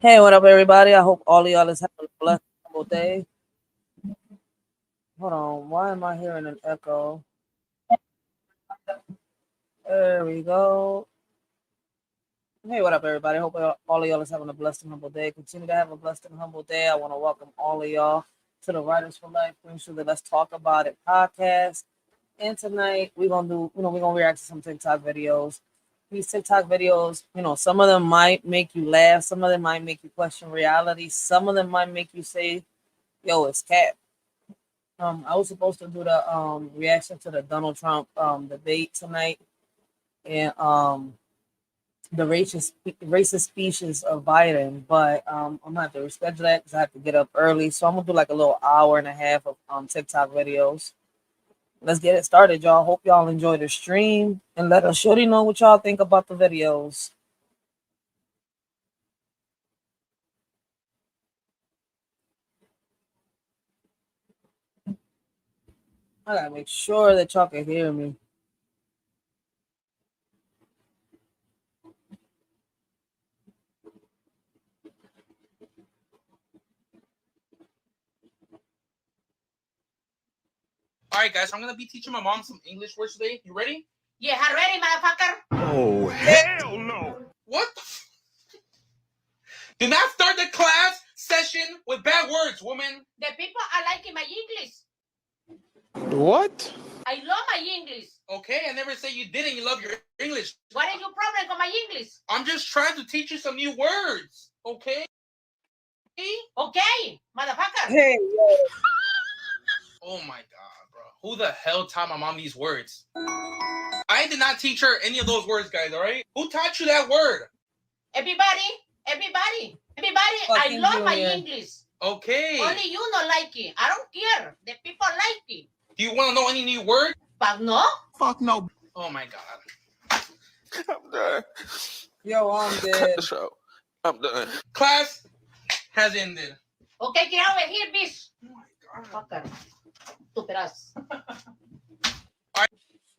Hey, what up, everybody? I hope all of y'all is having a blessed wonderful day. Hold on, why am I hearing an echo? There we go. Hey, what up, everybody? I hope all of y'all is having a blessed and humble day. Continue to have a blessed and humble day. I want to welcome all of y'all to the Writers for Life Queen Show, the Let's Talk About It podcast. And tonight we're gonna we're gonna react to some TikTok videos. These TikTok videos, some of them might make you laugh, some of them might make you question reality, some of them might make you say, "Yo, it's cat." I was supposed to do the reaction to the Donald Trump debate tonight, and the racist speeches of Biden, but I'm gonna have to reschedule that because I have to get up early. So I'm gonna do like a little hour and a half of TikTok videos. Let's get it started, y'all. Hope y'all enjoy the stream and let us shorty know what y'all think about the videos. I gotta make sure that y'all can hear me. All right, guys, I'm going to be teaching my mom some English words today. You ready? Yeah, ready, motherfucker. Oh, hell no. What? Do not start the class session with bad words, woman. The people are liking my English. What? I love my English. Okay, I never say you didn't. You love your English. What is your problem with my English? I'm just trying to teach you some new words, okay? Okay, motherfucker. Hey, yo. Oh my god, bro. Who the hell taught my mom these words? I did not teach her any of those words, guys, all right? Who taught you that word? Everybody, Fucking I love my Junior. English. Okay. Only you don't like it. I don't care. The people like it. Do you want to know any new words? But no. Fuck no. Oh my god. I'm done. Yo, I'm Cut dead. the show. I'm done. Class has ended. Okay, get over here, bitch. Oh my god. Fucker. Stupid ass.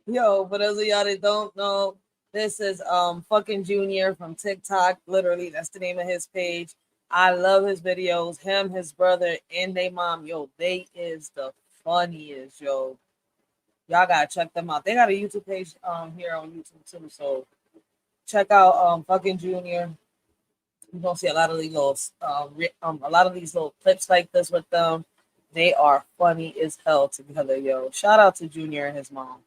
Yo, for those of y'all that don't know, this is fucking Junior from TikTok. Literally, that's the name of his page. I love his videos. Him, his brother, and they mom. Yo, they is the funniest, yo. Y'all gotta check them out. They got a YouTube page here on YouTube too. So check out fucking Junior. You're gonna see a lot of these little a lot of these little clips like this with them. They are funny as hell together, yo. Shout out to Junior and his mom.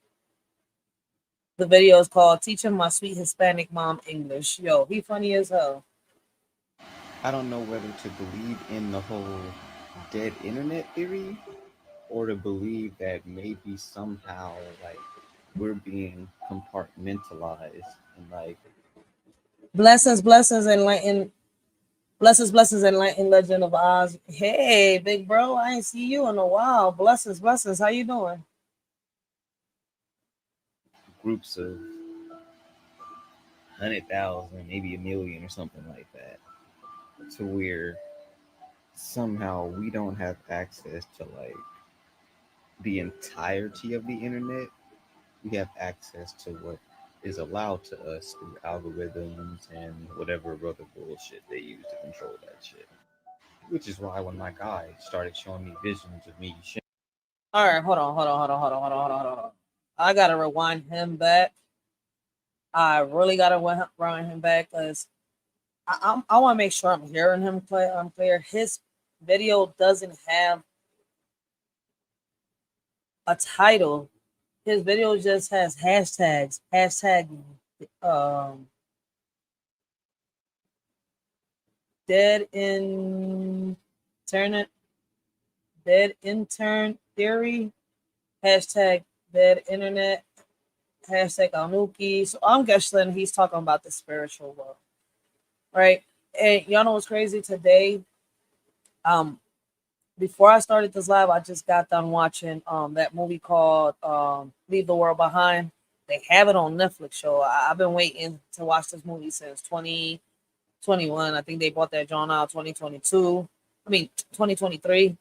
The video is called Teaching My Sweet Hispanic Mom English. Yo, he funny as hell. I don't know whether to believe in the whole dead internet theory or to believe that maybe somehow like we're being compartmentalized and like Blessings, enlighten legend of Oz. Hey, big bro, I ain't see you in a while. Blessings. How you doing? groups of 100,000, maybe a million or something like that, to where somehow we don't have access to like the entirety of the internet. We have access to what is allowed to us through algorithms and whatever other bullshit they use to control that shit. Which is why when my guy started showing me visions of me. All right, hold on. I gotta rewind him back. I really gotta rewind him back because I want to make sure I'm hearing him clear. His video doesn't have a title. His video just has hashtags. Hashtag dead intern theory. Hashtag dead internet. Hashtag Anuki. So I'm guessing he's talking about the spiritual world. Right? And y'all know what's crazy today? Before I started this live, I just got done watching that movie called Leave the World Behind. They have it on Netflix show. I've been waiting to watch this movie since 2021. I think they bought that John out 2022. 2023.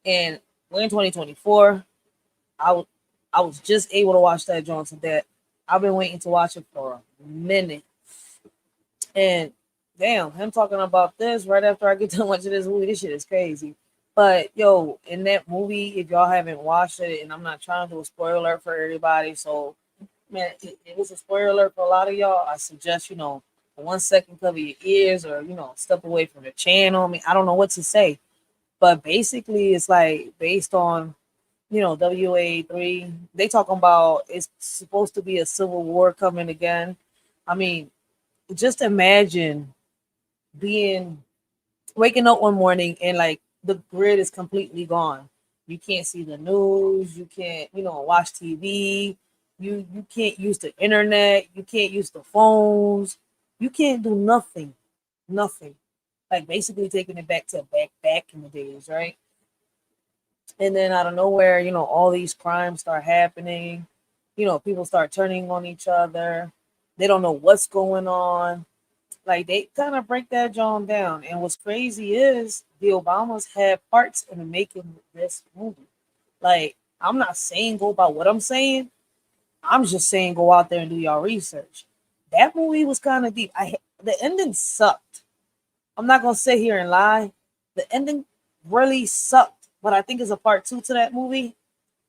And we're in 2024. I was just able to watch that John today. I've been waiting to watch it for a minute. And damn, him talking about this right after I get done watching this movie, this shit is crazy. But yo, in that movie, if y'all haven't watched it, and I'm not trying to do a spoiler alert for everybody, so man, it was a spoiler alert for a lot of y'all. I suggest, for 1 second cover your ears or, step away from the channel. I mean, I don't know what to say. But basically it's like based on, WA3. They talking about it's supposed to be a civil war coming again. I mean, just imagine being waking up one morning and like the grid is completely gone. You can't see the news. You can't, watch TV. You can't use the internet. You can't use the phones. You can't do nothing, nothing. Like basically taking it back to back in the days, right? And then out of nowhere, all these crimes start happening. People start turning on each other. They don't know what's going on. Like they kind of break that John down. And what's crazy is the Obamas had parts in the making of this movie. Like I'm not saying go by what I'm saying. I'm just saying go out there and do y'all research. That movie was kind of deep. The ending sucked. I'm not gonna sit here and lie. The ending really sucked. But I think it's a part two to that movie.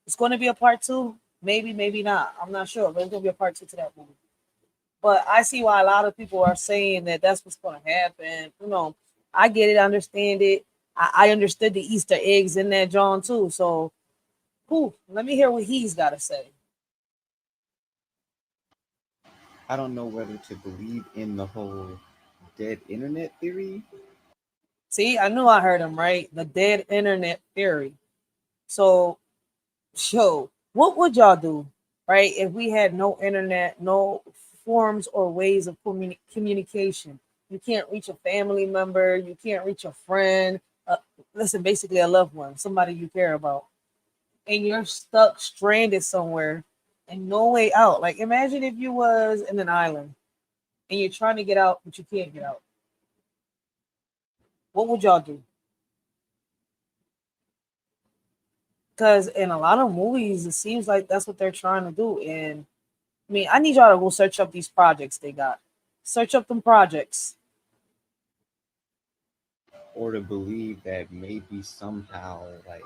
It's going to be a part two. Maybe, maybe not. I'm not sure, but it's going to be a part two to that movie. But I see why a lot of people are saying that that's what's going to happen. I get it, I understand it. I understood the Easter eggs in that John too. So, let me hear what he's got to say. I don't know whether to believe in the whole dead internet theory. See, I knew I heard him right. The dead internet theory. So, what would y'all do, right? If we had no internet, no forms or ways of communication, you can't reach a family member, you can't reach a friend. Listen, basically a loved one, somebody you care about, and you're stuck, stranded somewhere, and no way out. Like imagine if you was in an island and you're trying to get out, but you can't get out. What would y'all do? Because in a lot of movies, it seems like that's what they're trying to do, and I mean, I need y'all to go search up these projects they got. Search up them projects. Or to believe that maybe somehow like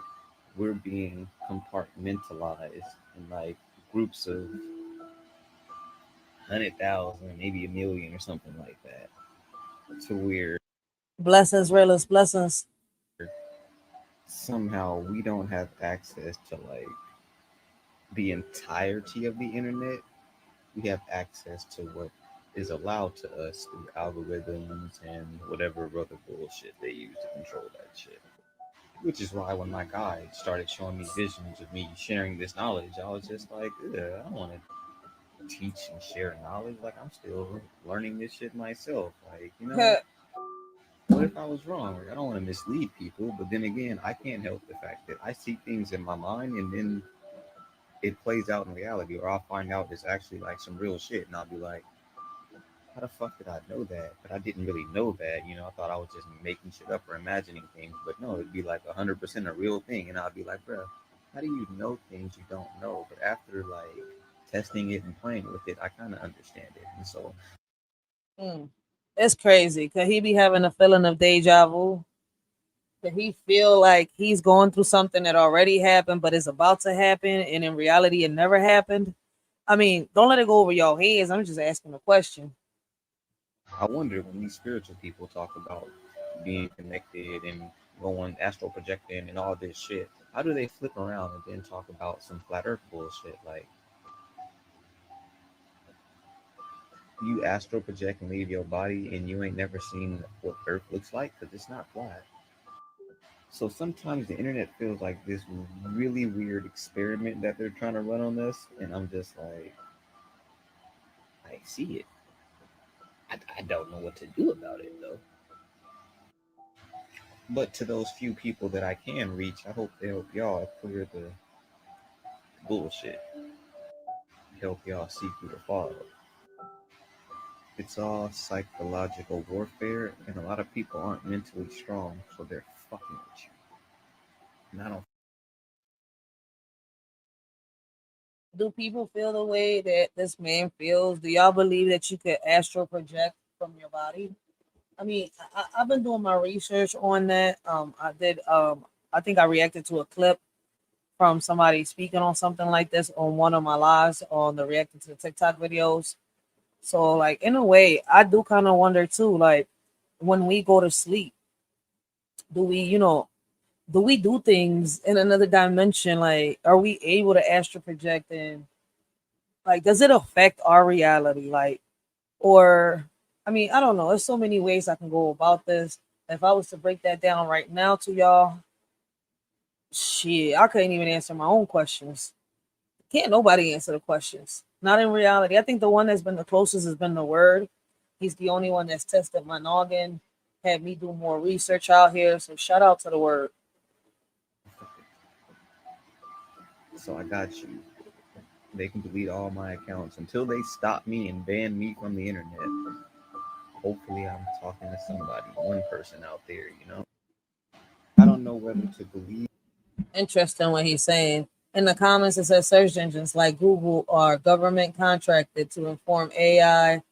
we're being compartmentalized in like groups of 100,000, maybe a million or something like that. To where Blessings, realist blessings. somehow we don't have access to like the entirety of the internet. We have access to what is allowed to us through algorithms and whatever other bullshit they use to control that shit. Which is why when my guide started showing me visions of me sharing this knowledge, I was just like, I don't want to teach and share knowledge. Like I'm still learning this shit myself. Like, what if I was wrong? Like, I don't want to mislead people, but then again, I can't help the fact that I see things in my mind and then it plays out in reality, or I'll find out it's actually like some real shit, and I'll be like, how the fuck did I know that? But I didn't really know that. I thought I was just making shit up or imagining things. But no, it'd be like 100% a real thing, and I'd be like, bro, how do you know things you don't know? But after like testing it and playing with it, I kind of understand it, and so Mm. It's crazy. Could he be having a feeling of deja vu? Could he feel like he's going through something that already happened, but is about to happen, and in reality, it never happened? I mean, don't let it go over your heads. I'm just asking a question. I wonder when these spiritual people talk about being connected and going astral projecting and all this shit. How do they flip around and then talk about some flat Earth bullshit? Like you astral project and leave your body and you ain't never seen what Earth looks like because it's not flat. So sometimes the internet feels like this really weird experiment that they're trying to run on us, and I'm just like, I see it. I don't know what to do about it though. But to those few people that I can reach, I hope they help y'all clear the bullshit, help y'all see through the fog. It's all psychological warfare, and a lot of people aren't mentally strong, so they're fucking with you. And I don't. Do people feel the way that this man feels? Do y'all believe that you could astral project from your body? I mean, I've been doing my research on that. I did. I think I reacted to a clip from somebody speaking on something like this on one of my lives on the reacting to the TikTok videos. So, like, in a way, I do kind of wonder too. Like, when we go to sleep, do we, do we do things in another dimension? Like, are we able to astral project and like, does it affect our reality? Like, or I mean, I don't know. There's so many ways I can go about this. If I was to break that down right now to y'all, shit, I couldn't even answer my own questions. Can't nobody answer the questions. Not in reality. I think the one that's been the closest has been the word. He's the only one that's tested my noggin, had me do more research out here. So shout out to the word. So I got you. They can delete all my accounts until they stop me and ban me from the internet. Hopefully, I'm talking to somebody, one person out there, you know? I don't know whether to believe. Interesting what he's saying. In the comments, it says search engines like Google are government contracted to inform AI.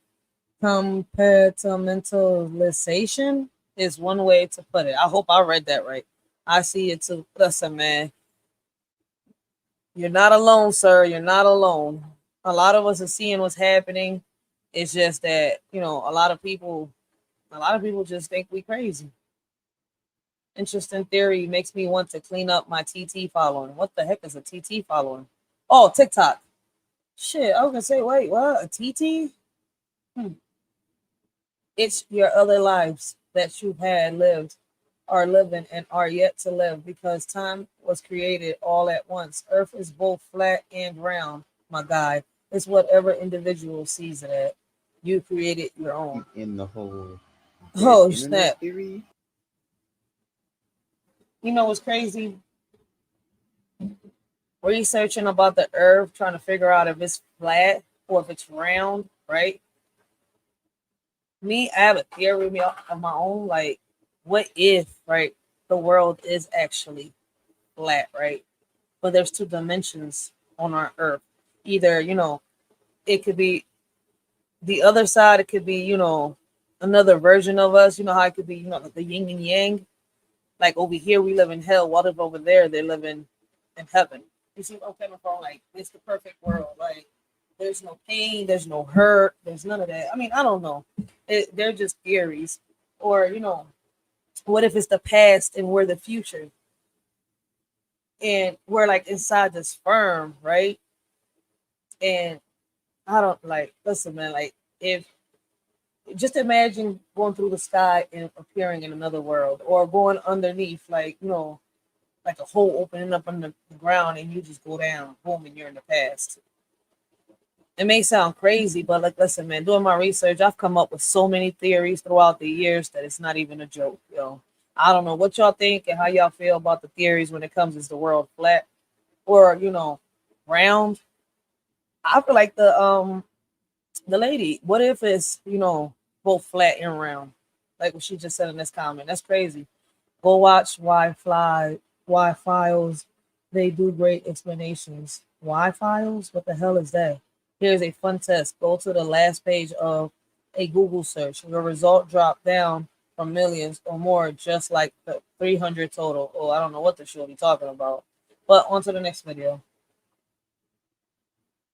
Compartmentalization is one way to put it. I hope I read that right. I see it too. Listen, man, you're not alone, sir. You're not alone. A lot of us are seeing what's happening. It's just that, a lot of people just think we crazy. Interesting theory makes me want to clean up my TT following. What the heck is a TT following? Oh, TikTok. Shit, I was gonna say, wait, what? A TT? It's your other lives that you've had lived, are living, and are yet to live because time was created all at once. Earth is both flat and round, my guy. It's whatever individual sees it at. You created your own. In the whole dead Oh, internet snap. theory. You know what's crazy? Researching about the earth, trying to figure out if it's flat or if it's round, right? Me, I have a theory of my own. Like, what if, right, the world is actually flat, right? But there's two dimensions on our earth. Either, it could be the other side, it could be, another version of us. You know how it could be, like the yin and yang. Like over here, we live in hell. What if over there they live in heaven? You see what I'm coming from? Like, it's the perfect world. Like, there's no pain, there's no hurt, there's none of that. I mean, I don't know. They're just theories. Or, what if it's the past and we're the future? And we're like inside this sperm, right? And I don't like, listen, man, like, if just imagine going through the sky and appearing in another world or going underneath, like, like a hole opening up under the ground and you just go down, boom, and you're in the past. It may sound crazy, but like, listen, man, doing my research, I've come up with so many theories throughout the years that it's not even a joke, yo. I don't know what y'all think and how y'all feel about the theories when it comes is the world flat or, round. I feel like the lady, what if it's, both flat and round? Like what she just said in this comment. That's crazy. Go watch Why Files. They do great explanations. Why Files? What the hell is that? Here's a fun test. Go to the last page of a Google search. Your result dropped down from millions or more, just like the 300 total. Oh, I don't know what the shorty talking about. But on to the next video.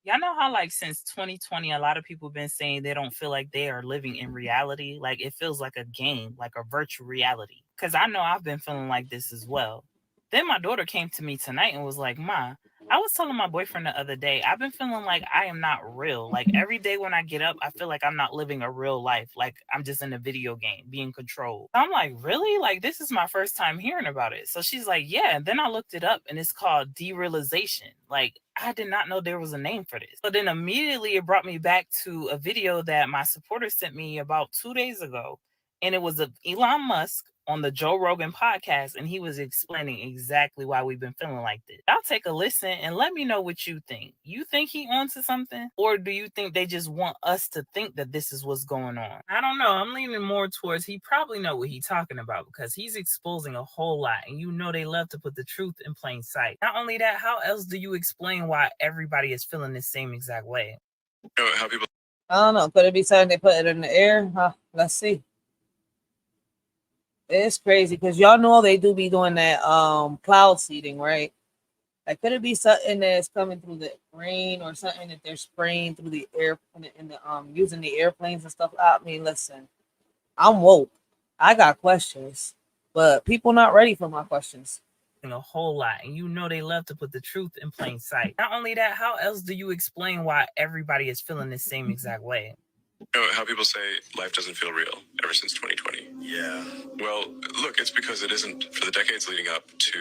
Y'all know how, like, since 2020, a lot of people been saying they don't feel like they are living in reality. Like, it feels like a game, like a virtual reality. Because I know I've been feeling like this as well. Then my daughter came to me tonight and was like, Ma, I was telling my boyfriend the other day, I've been feeling like I am not real. Like, every day when I get up, I feel like I'm not living a real life. Like, I'm just in a video game being controlled. I'm like, really? Like, this is my first time hearing about it. So she's like, yeah. And then I looked it up and it's called derealization. Like, I did not know there was a name for this. So then immediately it brought me back to a video that my supporter sent me about 2 days ago. And it was of Elon Musk on the Joe Rogan podcast, and he was explaining exactly why we've been feeling like this. I'll take a listen and let me know what you think. You think he onto something? Or do you think they just want us to think that this is what's going on? I don't know. I'm leaning more towards he probably know what he's talking about because he's exposing a whole lot, and you know they love to put the truth in plain sight. Not only that, how else do you explain why everybody is feeling the same exact way? I don't know. Could it be something they put it in the air? Huh? Let's see. It's crazy because y'all know they do be doing that cloud seeding, right? Like, could it be something that's coming through the rain or something that they're spraying through the air in the using the airplanes and stuff? I mean, listen, I'm woke. I got questions, but people not ready for my questions. A whole lot, and you know they love to put the truth in plain sight. Not only that, how else do you explain why everybody is feeling the same exact way? You know how people say life doesn't feel real ever since 2020? Yeah. Well, look, it's because it isn't. For the decades leading up to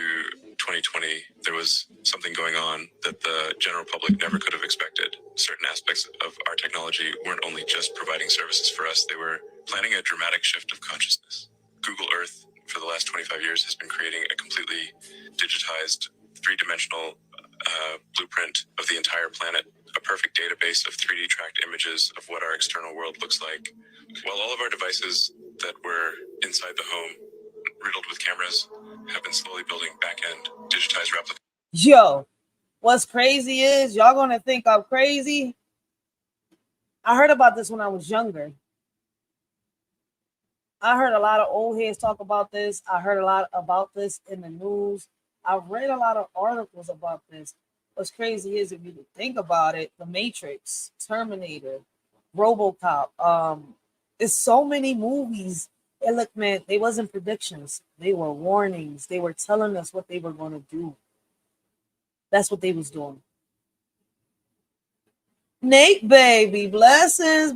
2020, there was something going on that the general public never could have expected. Certain aspects of our technology weren't only just providing services for us, they were planning a dramatic shift of consciousness. Google Earth, for the last 25 years, has been creating a completely digitized, three-dimensional blueprint of the entire planet, a perfect database of 3D tracked images of what our external world looks like. While all of our devices that were inside the home, riddled with cameras, have been slowly building back-end digitized replicas. Yo, what's crazy is y'all gonna think I'm crazy. I heard about this when I was younger. I heard a lot of old heads talk about this. I heard a lot about this in the news. I've read a lot of articles about this. What's crazy is if you think about it, The Matrix, Terminator, RoboCop, there's so many movies. And look, man, they wasn't predictions. They were warnings. They were telling us what they were going to do. That's what they was doing. Nate, baby, blessings,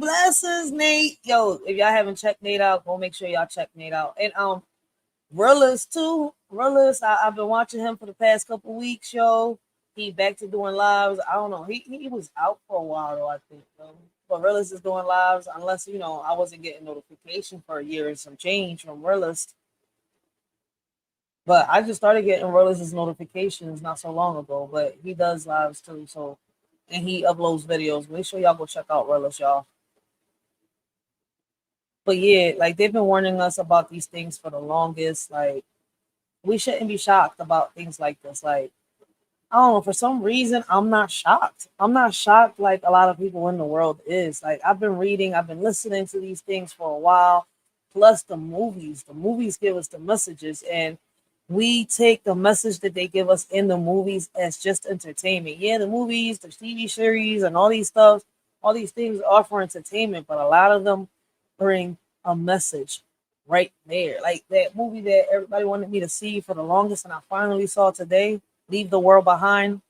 Nate. Yo, if y'all haven't checked Nate out, go make sure y'all check Nate out. And Rillis too. Rillis, I've been watching him for the past couple weeks, yo. He back to doing lives. I don't know. He was out for a while though, I think. But Rillis is doing lives, unless I wasn't getting notification for a year and some change from Rillis. But I just started getting Rillis's notifications not so long ago. But he does lives too, so. And he uploads videos. Make sure y'all go check out Rellis, y'all. But yeah, like they've been warning us about these things for the longest. Like, we shouldn't be shocked about things like this. Like, I don't know, for some reason, I'm not shocked. I'm not shocked like a lot of people in the world is. Like, I've been reading, I've been listening to these things for a while. Plus the movies. The movies give us the messages, and we take the message that they give us in the movies as just entertainment. Yeah, the movies, the TV series, and all these stuff, all these things are for entertainment, but a lot of them bring a message right there. Like that movie that everybody wanted me to see for the longest, and I finally saw today, Leave the World Behind,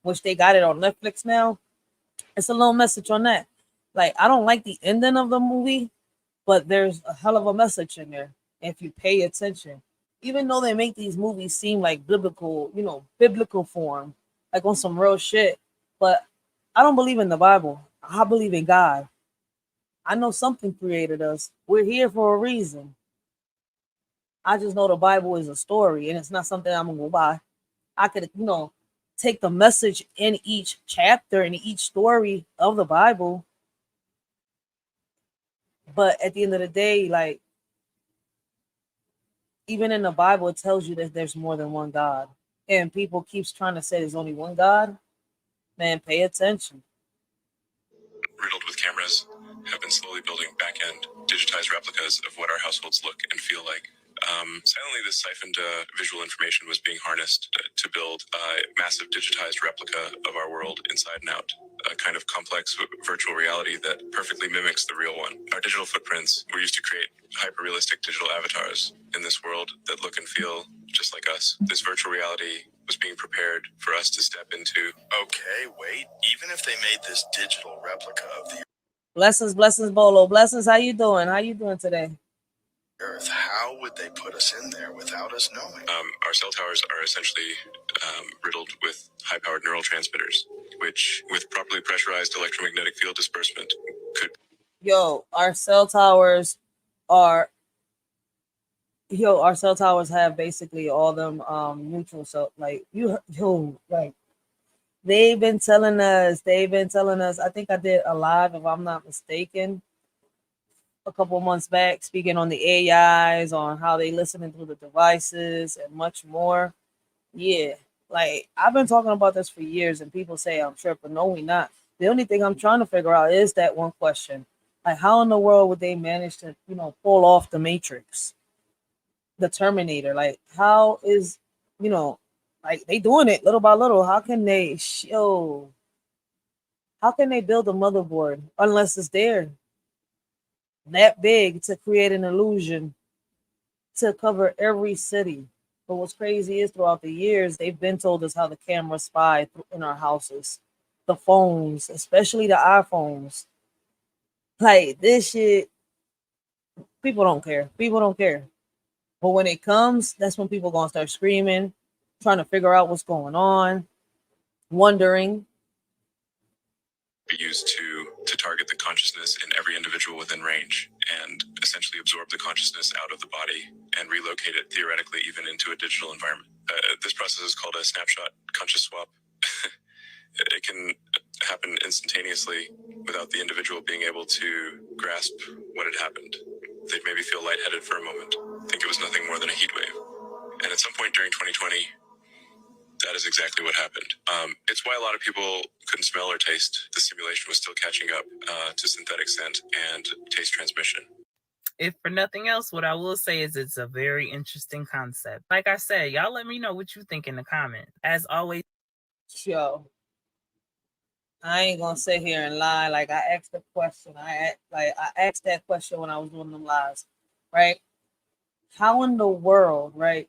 which they got it on Netflix now. It's a little message on that. Like, I don't like the ending of the movie, but there's a hell of a message in there if you pay attention. Even though they make these movies seem like biblical, biblical form, like on some real shit. But I don't believe in the Bible. I believe in God. I know something created us. We're here for a reason. I just know the Bible is a story and it's not something I'm going to go by. I could, take the message in each chapter and each story of the Bible. But at the end of the day, like, even in the Bible, it tells you that there's more than one God. And people keeps trying to say there's only one God. Man, pay attention. Riddled with cameras, have been slowly building back-end digitized replicas of what our households look and feel like. Silently, this siphoned visual information was being harnessed to build a massive digitized replica of our world inside and out. A kind of complex virtual reality that perfectly mimics the real one. Our digital footprints were used to create hyper-realistic digital avatars in this world that look and feel just like us. This virtual reality was being prepared for us to step into. Okay, wait. Even if they made this digital replica of the Blessings, Bolo. Blessings, how you doing? How you doing today? Earth, how would they put us in there without us knowing? Our cell towers are essentially riddled with high-powered neural transmitters, which, with properly pressurized electromagnetic field disbursement, could... Our cell towers have basically all them neutral cell, like they've been telling us, I think I did a live, if I'm not mistaken, a couple of months back, speaking on the AIs, on how they listening through the devices and much more. Yeah, like I've been talking about this for years, and people say I'm tripping. No, we not. The only thing I'm trying to figure out is that one question: like, how in the world would they manage to, pull off the Matrix? the Terminator. Like, how is, like they doing it little by little. How can they show? How can they build a motherboard unless it's there that big to create an illusion to cover every city? But what's crazy is throughout the years, they've been told us how the cameras spy in our houses, the phones, especially the iPhones. Like this shit, people don't care. People don't care. But when it comes, that's when people gonna start screaming, trying to figure out what's going on, wondering. Used to target the consciousness in every individual within range and essentially absorb the consciousness out of the body and relocate it theoretically even into a digital environment. This process is called a snapshot conscious swap. It can happen instantaneously without the individual being able to grasp what had happened. They'd maybe feel lightheaded for a moment, think it was nothing more than a heat wave. And at some point during 2020, that is exactly what happened. It's why a lot of people couldn't smell or taste. The simulation was still catching up to synthetic scent and taste transmission. If for nothing else, what I will say is it's a very interesting concept. Like I said, y'all let me know what you think in the comments. As always, Yo, I ain't gonna sit here and lie. Like I asked the question. I asked that question when I was doing them lives, right? How in the world, right,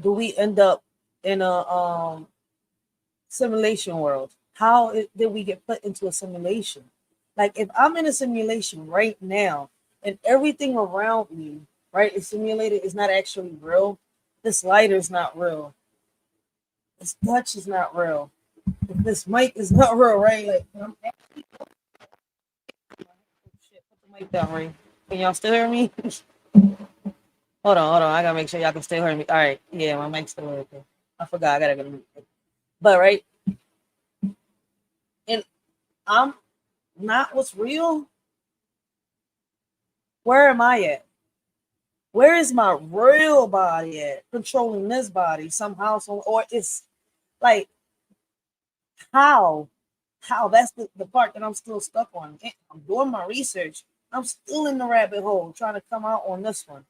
do we end up in a simulation world? How did we get put into a simulation? Like if I'm in a simulation right now and everything around me, right, is simulated, is not actually real. This lighter is not real. This Dutch is not real. This mic is not real, right? Like I'm actually shit, put the mic down, right? Can y'all still hear me? Hold on. I gotta make sure y'all can still hear me. All right, yeah, my mic's still working. I forgot. I gotta go. But right, and I'm not what's real. Where am I at? Where is my real body at? Controlling this body somehow, or it's like how? How? That's the part that I'm still stuck on. I'm doing my research. I'm still in the rabbit hole trying to come out on this one.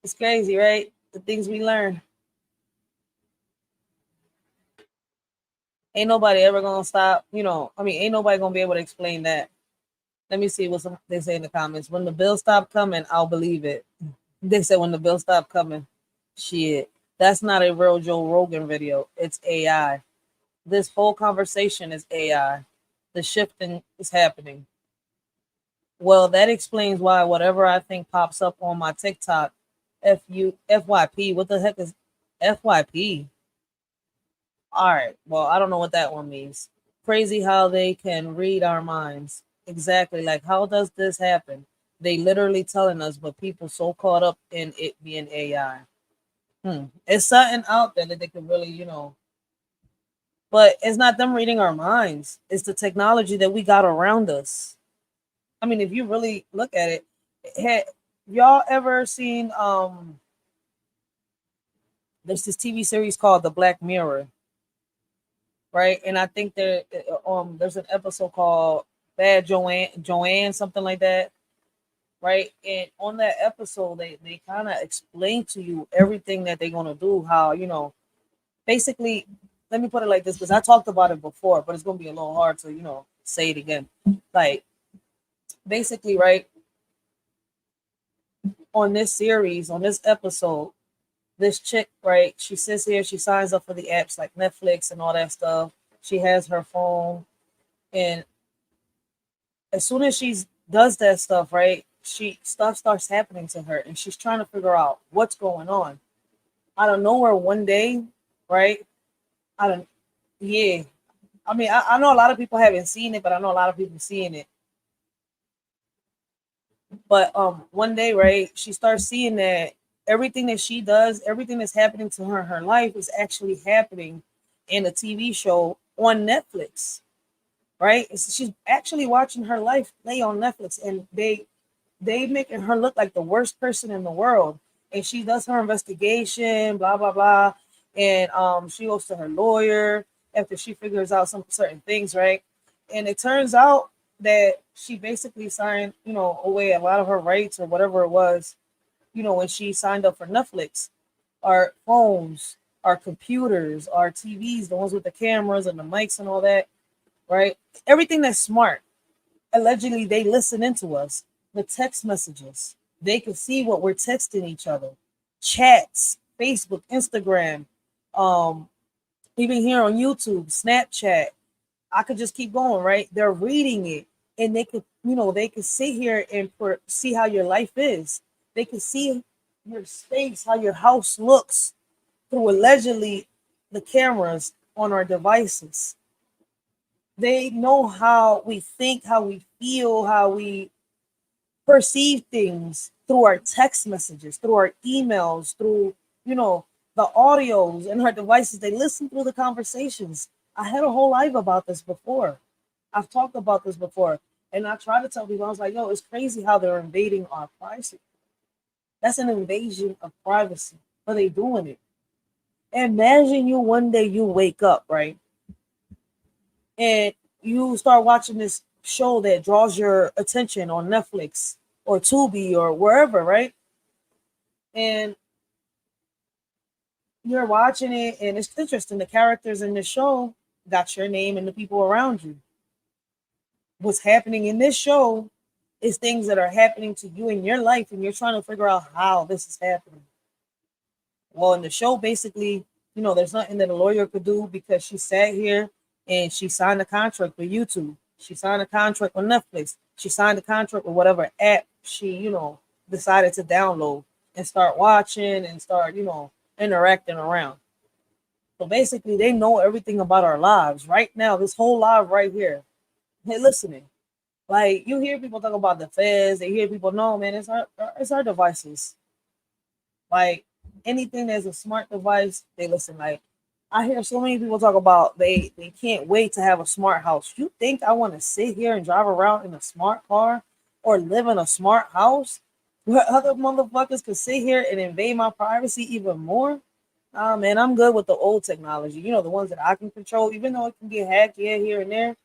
It's crazy, right? The things we learn. Ain't nobody ever gonna stop, ain't nobody gonna be able to explain that. Let me see what they say in the comments. When the bill stop coming, I'll believe it. They said when the bill stop coming. Shit. That's not a real Joe Rogan video. It's AI. This whole conversation is AI. The shifting is happening. Well, that explains why whatever I think pops up on my TikTok, FYP, what the heck is FYP? All right. Well, I don't know what that one means. Crazy how they can read our minds. Exactly. Like, how does this happen? They literally telling us, but people so caught up in it being AI. It's something out there that they can really, but it's not them reading our minds. It's the technology that we got around us. I mean, if you really look at it, y'all ever seen there's this TV series called The Black Mirror, right? And I think there's an episode called Bad Joanne, something like that, right? And on that episode, they kind of explain to you everything that they're gonna do. How basically, let me put it like this because I talked about it before, but it's gonna be a little hard to say it again. Like basically, right, on this series, on this episode, this chick, right, she sits here, she signs up for the apps like Netflix and all that stuff. She has her phone, and as soon as she does that stuff, right, stuff starts happening to her, and she's trying to figure out what's going on. Out of nowhere, one day, right? Yeah. I mean, I know a lot of people haven't seen it, but I know a lot of people seeing it. But one day, right, she starts seeing that everything that she does, everything that's happening to her in her life is actually happening in a TV show on Netflix, right? She's actually watching her life play on Netflix, and they making her look like the worst person in the world. And she does her investigation, blah blah blah, and she goes to her lawyer after she figures out some certain things, right? And it turns out that she basically signed, away a lot of her rights or whatever it was, when she signed up for Netflix. Our phones, our computers, our TVs, the ones with the cameras and the mics and all that, right? Everything that's smart. Allegedly, they listen into us. The text messages, they can see what we're texting each other. Chats, Facebook, Instagram, um, even here on YouTube, Snapchat. I could just keep going, right? They're reading it, and they could sit here and see how your life is. They can see your space, how your house looks through allegedly the cameras on our devices. They know how we think, how we feel, how we perceive things through our text messages, through our emails, through, the audios in our devices. They listen through the conversations. I had a whole live about this before. I've talked about this before. And I try to tell people, I was like, yo, it's crazy how they're invading our privacy. That's an invasion of privacy. But they doing it. Imagine you one day you wake up, right? And you start watching this show that draws your attention on Netflix or Tubi or wherever, right? And you're watching it and it's interesting. The characters in the show got your name and the people around you. What's happening in this show is things that are happening to you in your life, and you're trying to figure out how this is happening. Well, in the show, basically, there's nothing that a lawyer could do because she sat here and she signed a contract with YouTube. She signed a contract with Netflix. She signed a contract with whatever app she, decided to download and start watching and start, interacting around. So basically, they know everything about our lives right now. This whole live right here. Hey, listening. Like you hear people talk about the feds. They hear people, no, man, it's our devices. Like anything that's a smart device, they listen. Like I hear so many people talk about they can't wait to have a smart house. You think I want to sit here and drive around in a smart car or live in a smart house where other motherfuckers could sit here and invade my privacy even more? Man, I'm good with the old technology. The ones that I can control, even though it can get hacked here and there.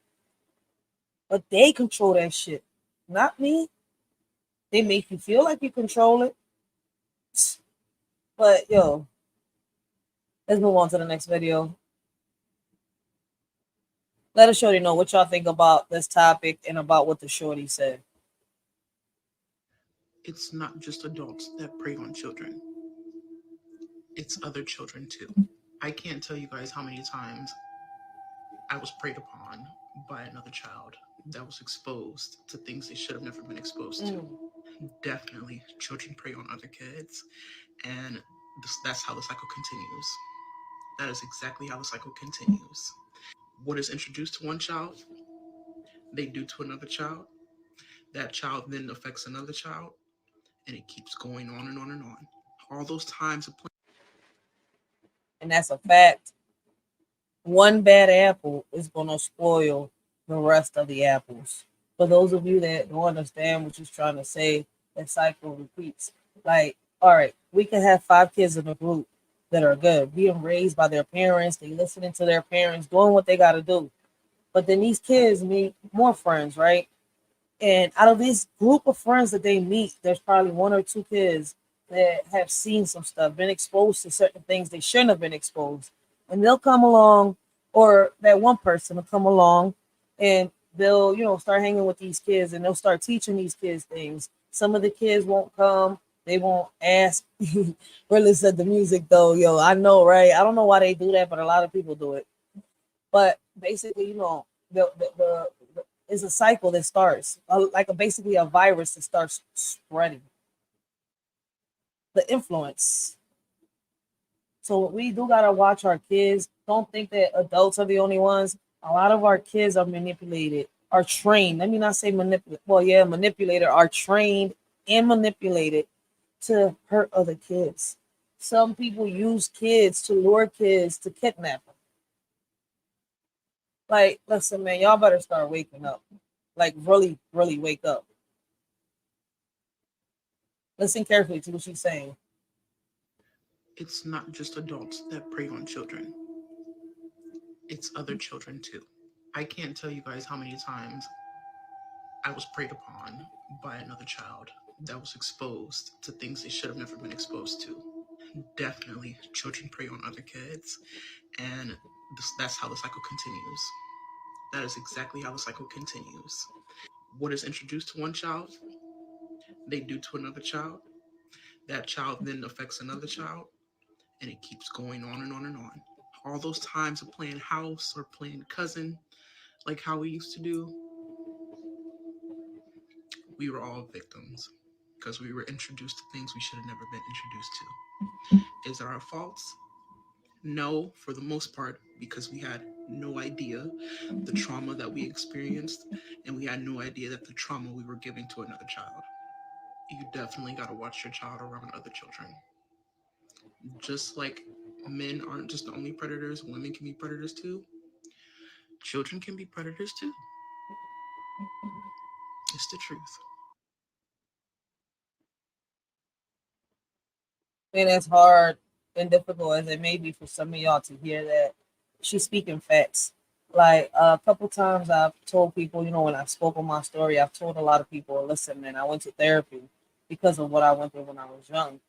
But they control that shit, not me. They make you feel like you control it. But yo, let's move on to the next video. Let us shorty know what y'all think about this topic and about what the shorty said. It's not just adults that prey on children. It's other children too. I can't tell you guys how many times I was preyed upon by another child that was exposed to things they should have never been exposed to. Definitely, children prey on other kids, and that's how the cycle continues. That is exactly how the cycle continues. What is introduced to one child, they do to another child. That child then affects another child, and it keeps going on and on and on. All those times of And that's a fact. One bad apple is going to spoil the rest of the apples. For those of you that don't understand what you're trying to say, that cycle repeats. Like, all right, we can have 5 kids in a group that are good, being raised by their parents, they listening to their parents, doing what they got to do. But then these kids meet more friends, right? And out of this group of friends that they meet, there's probably 1 or 2 kids that have seen some stuff, been exposed to certain things they shouldn't have been exposed. And they'll come along, or that one person will come along and they'll, start hanging with these kids and they'll start teaching these kids things. Some of the kids won't come, they won't ask. We're listening to the music though, yo. I know, right? I don't know why they do that, but a lot of people do it. But basically, the is a cycle that starts basically a virus that starts spreading the influence. So we do gotta watch our kids. Don't think that adults are the only ones. A lot of our kids are manipulated, are trained. Let me not say manipulate. Well, yeah, manipulated, are trained and manipulated to hurt other kids. Some people use kids to lure kids to kidnap them. Like, listen, man, y'all better start waking up. Like, really, really wake up. Listen carefully to what she's saying. it's not just adults that prey on children. It's other children too. I can't tell you guys how many times I was preyed upon by another child that was exposed to things they should have never been exposed to. Definitely, children prey on other kids, and that's how the cycle continues. That is exactly how the cycle continues. What is introduced to one child, they do to another child. That child then affects another child, and it keeps going on and on and on. All those times of playing house or playing cousin, like how we used to do, we were all victims because we were introduced to things we should have never been introduced to. Is it our faults? No, for the most part, because we had no idea the trauma that we experienced, and we had no idea that the trauma we were giving to another child. You definitely got to watch your child around other children. Just like men aren't just the only predators, women can be predators too. Children can be predators too. It's the truth. And as hard and difficult as it may be for some of y'all to hear that, she's speaking facts. Like a couple times I've told people, when I've spoken my story, I've told a lot of people, listen, man, I went to therapy because of what I went through when I was young.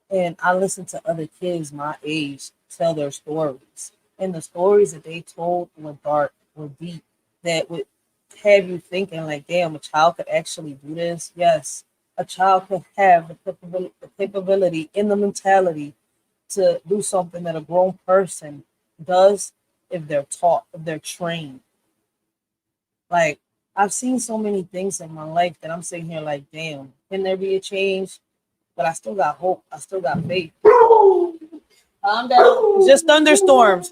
And I listened to other kids my age tell their stories. And the stories that they told were dark, were deep, that would have you thinking like, damn, a child could actually do this. Yes, a child could have the capability and the mentality to do something that a grown person does if they're taught, if they're trained. Like, I've seen so many things in my life that I'm sitting here like, damn, can there be a change? But I still got hope. I still got faith. Calm down. It's just thunderstorms.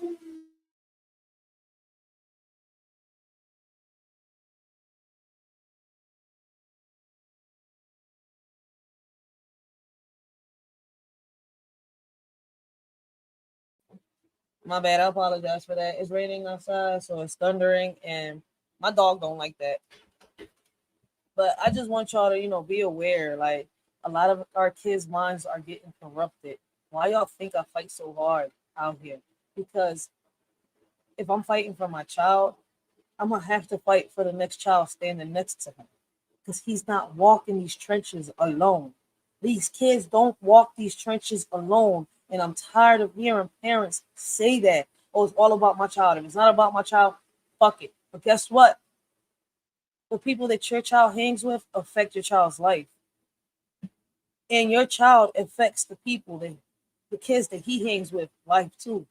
My bad. I apologize for that. It's raining outside, so it's thundering, and my dog don't like that. But I just want y'all to, be aware. Like, a lot of our kids' minds are getting corrupted. Why y'all think I fight so hard out here? Because if I'm fighting for my child, I'm gonna have to fight for the next child standing next to him. Because he's not walking these trenches alone. These kids don't walk these trenches alone. And I'm tired of hearing parents say that. Oh, it's all about my child. If it's not about my child, fuck it. But guess what? The people that your child hangs with affect your child's life. And your child affects the people that the kids that he hangs with life too.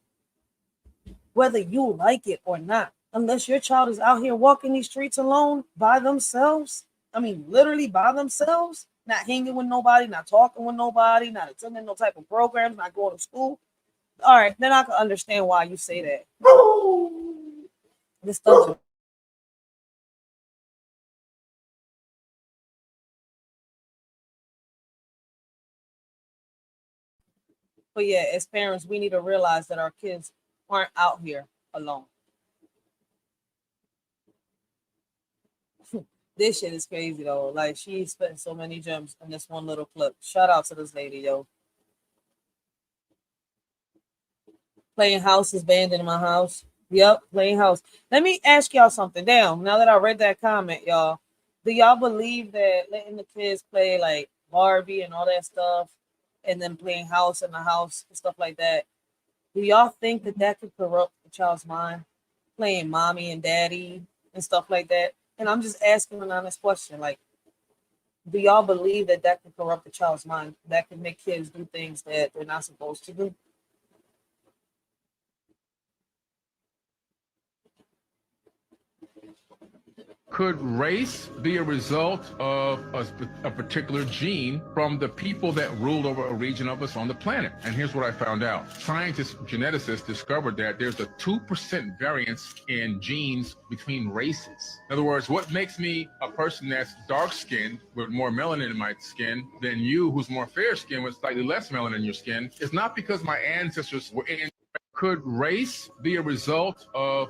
Whether you like it or not. Unless your child is out here walking these streets alone by themselves. I mean, literally by themselves, not hanging with nobody, not talking with nobody, not attending no type of programs, not going to school. All right, then I can understand why you say that. This doesn't. But yeah, as parents, we need to realize that our kids aren't out here alone. This shit is crazy though. Like, she's spitting so many gems in this one little clip. Shout out to this lady, yo. Playing house is banned in my house. Yep, playing house. Let me ask y'all something. Damn, now that I read that comment, y'all, do y'all believe that letting the kids play like Barbie and all that stuff, and then playing house in the house and stuff like that, do y'all think that that could corrupt the child's mind? Playing mommy and daddy and stuff like that? And I'm just asking an honest question. Like, do y'all believe that that could corrupt the child's mind? That could make kids do things that they're not supposed to do? Could race be a result of a particular gene from the people that ruled over a region of us on the planet? And here's what I found out. Scientists, geneticists discovered that there's a 2% variance in genes between races. In other words, what makes me a person that's dark-skinned with more melanin in my skin than you who's more fair-skinned with slightly less melanin in your skin is not because my ancestors were in. Could race be a result of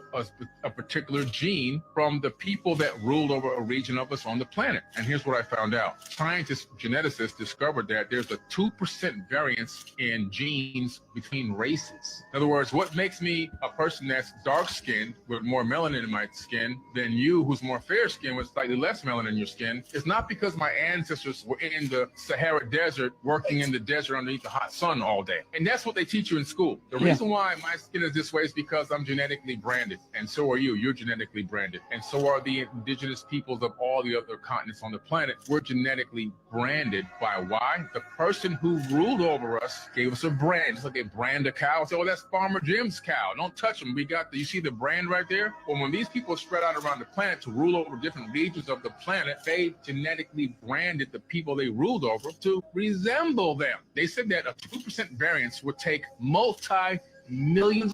a particular gene from the people that ruled over a region of us on the planet? And here's what I found out. Scientists, geneticists discovered that there's a 2% variance in genes between races. In other words, what makes me a person that's dark-skinned with more melanin in my skin than you who's more fair-skinned with slightly less melanin in your skin is not because my ancestors were in the Sahara Desert working in the desert underneath the hot sun all day. And that's what they teach you in school. The reason why my skin is this way is because I'm genetically branded, and so are you. You're genetically branded, and so are the indigenous peoples of all the other continents on the planet. We're genetically branded by why? The person who ruled over us gave us a brand. Just like they brand a cow, say, oh, that's Farmer Jim's cow. Don't touch them. We got you see the brand right there? Well, when these people spread out around the planet to rule over different regions of the planet, they genetically branded the people they ruled over to resemble them. They said that a 2% variance would take multi-millions.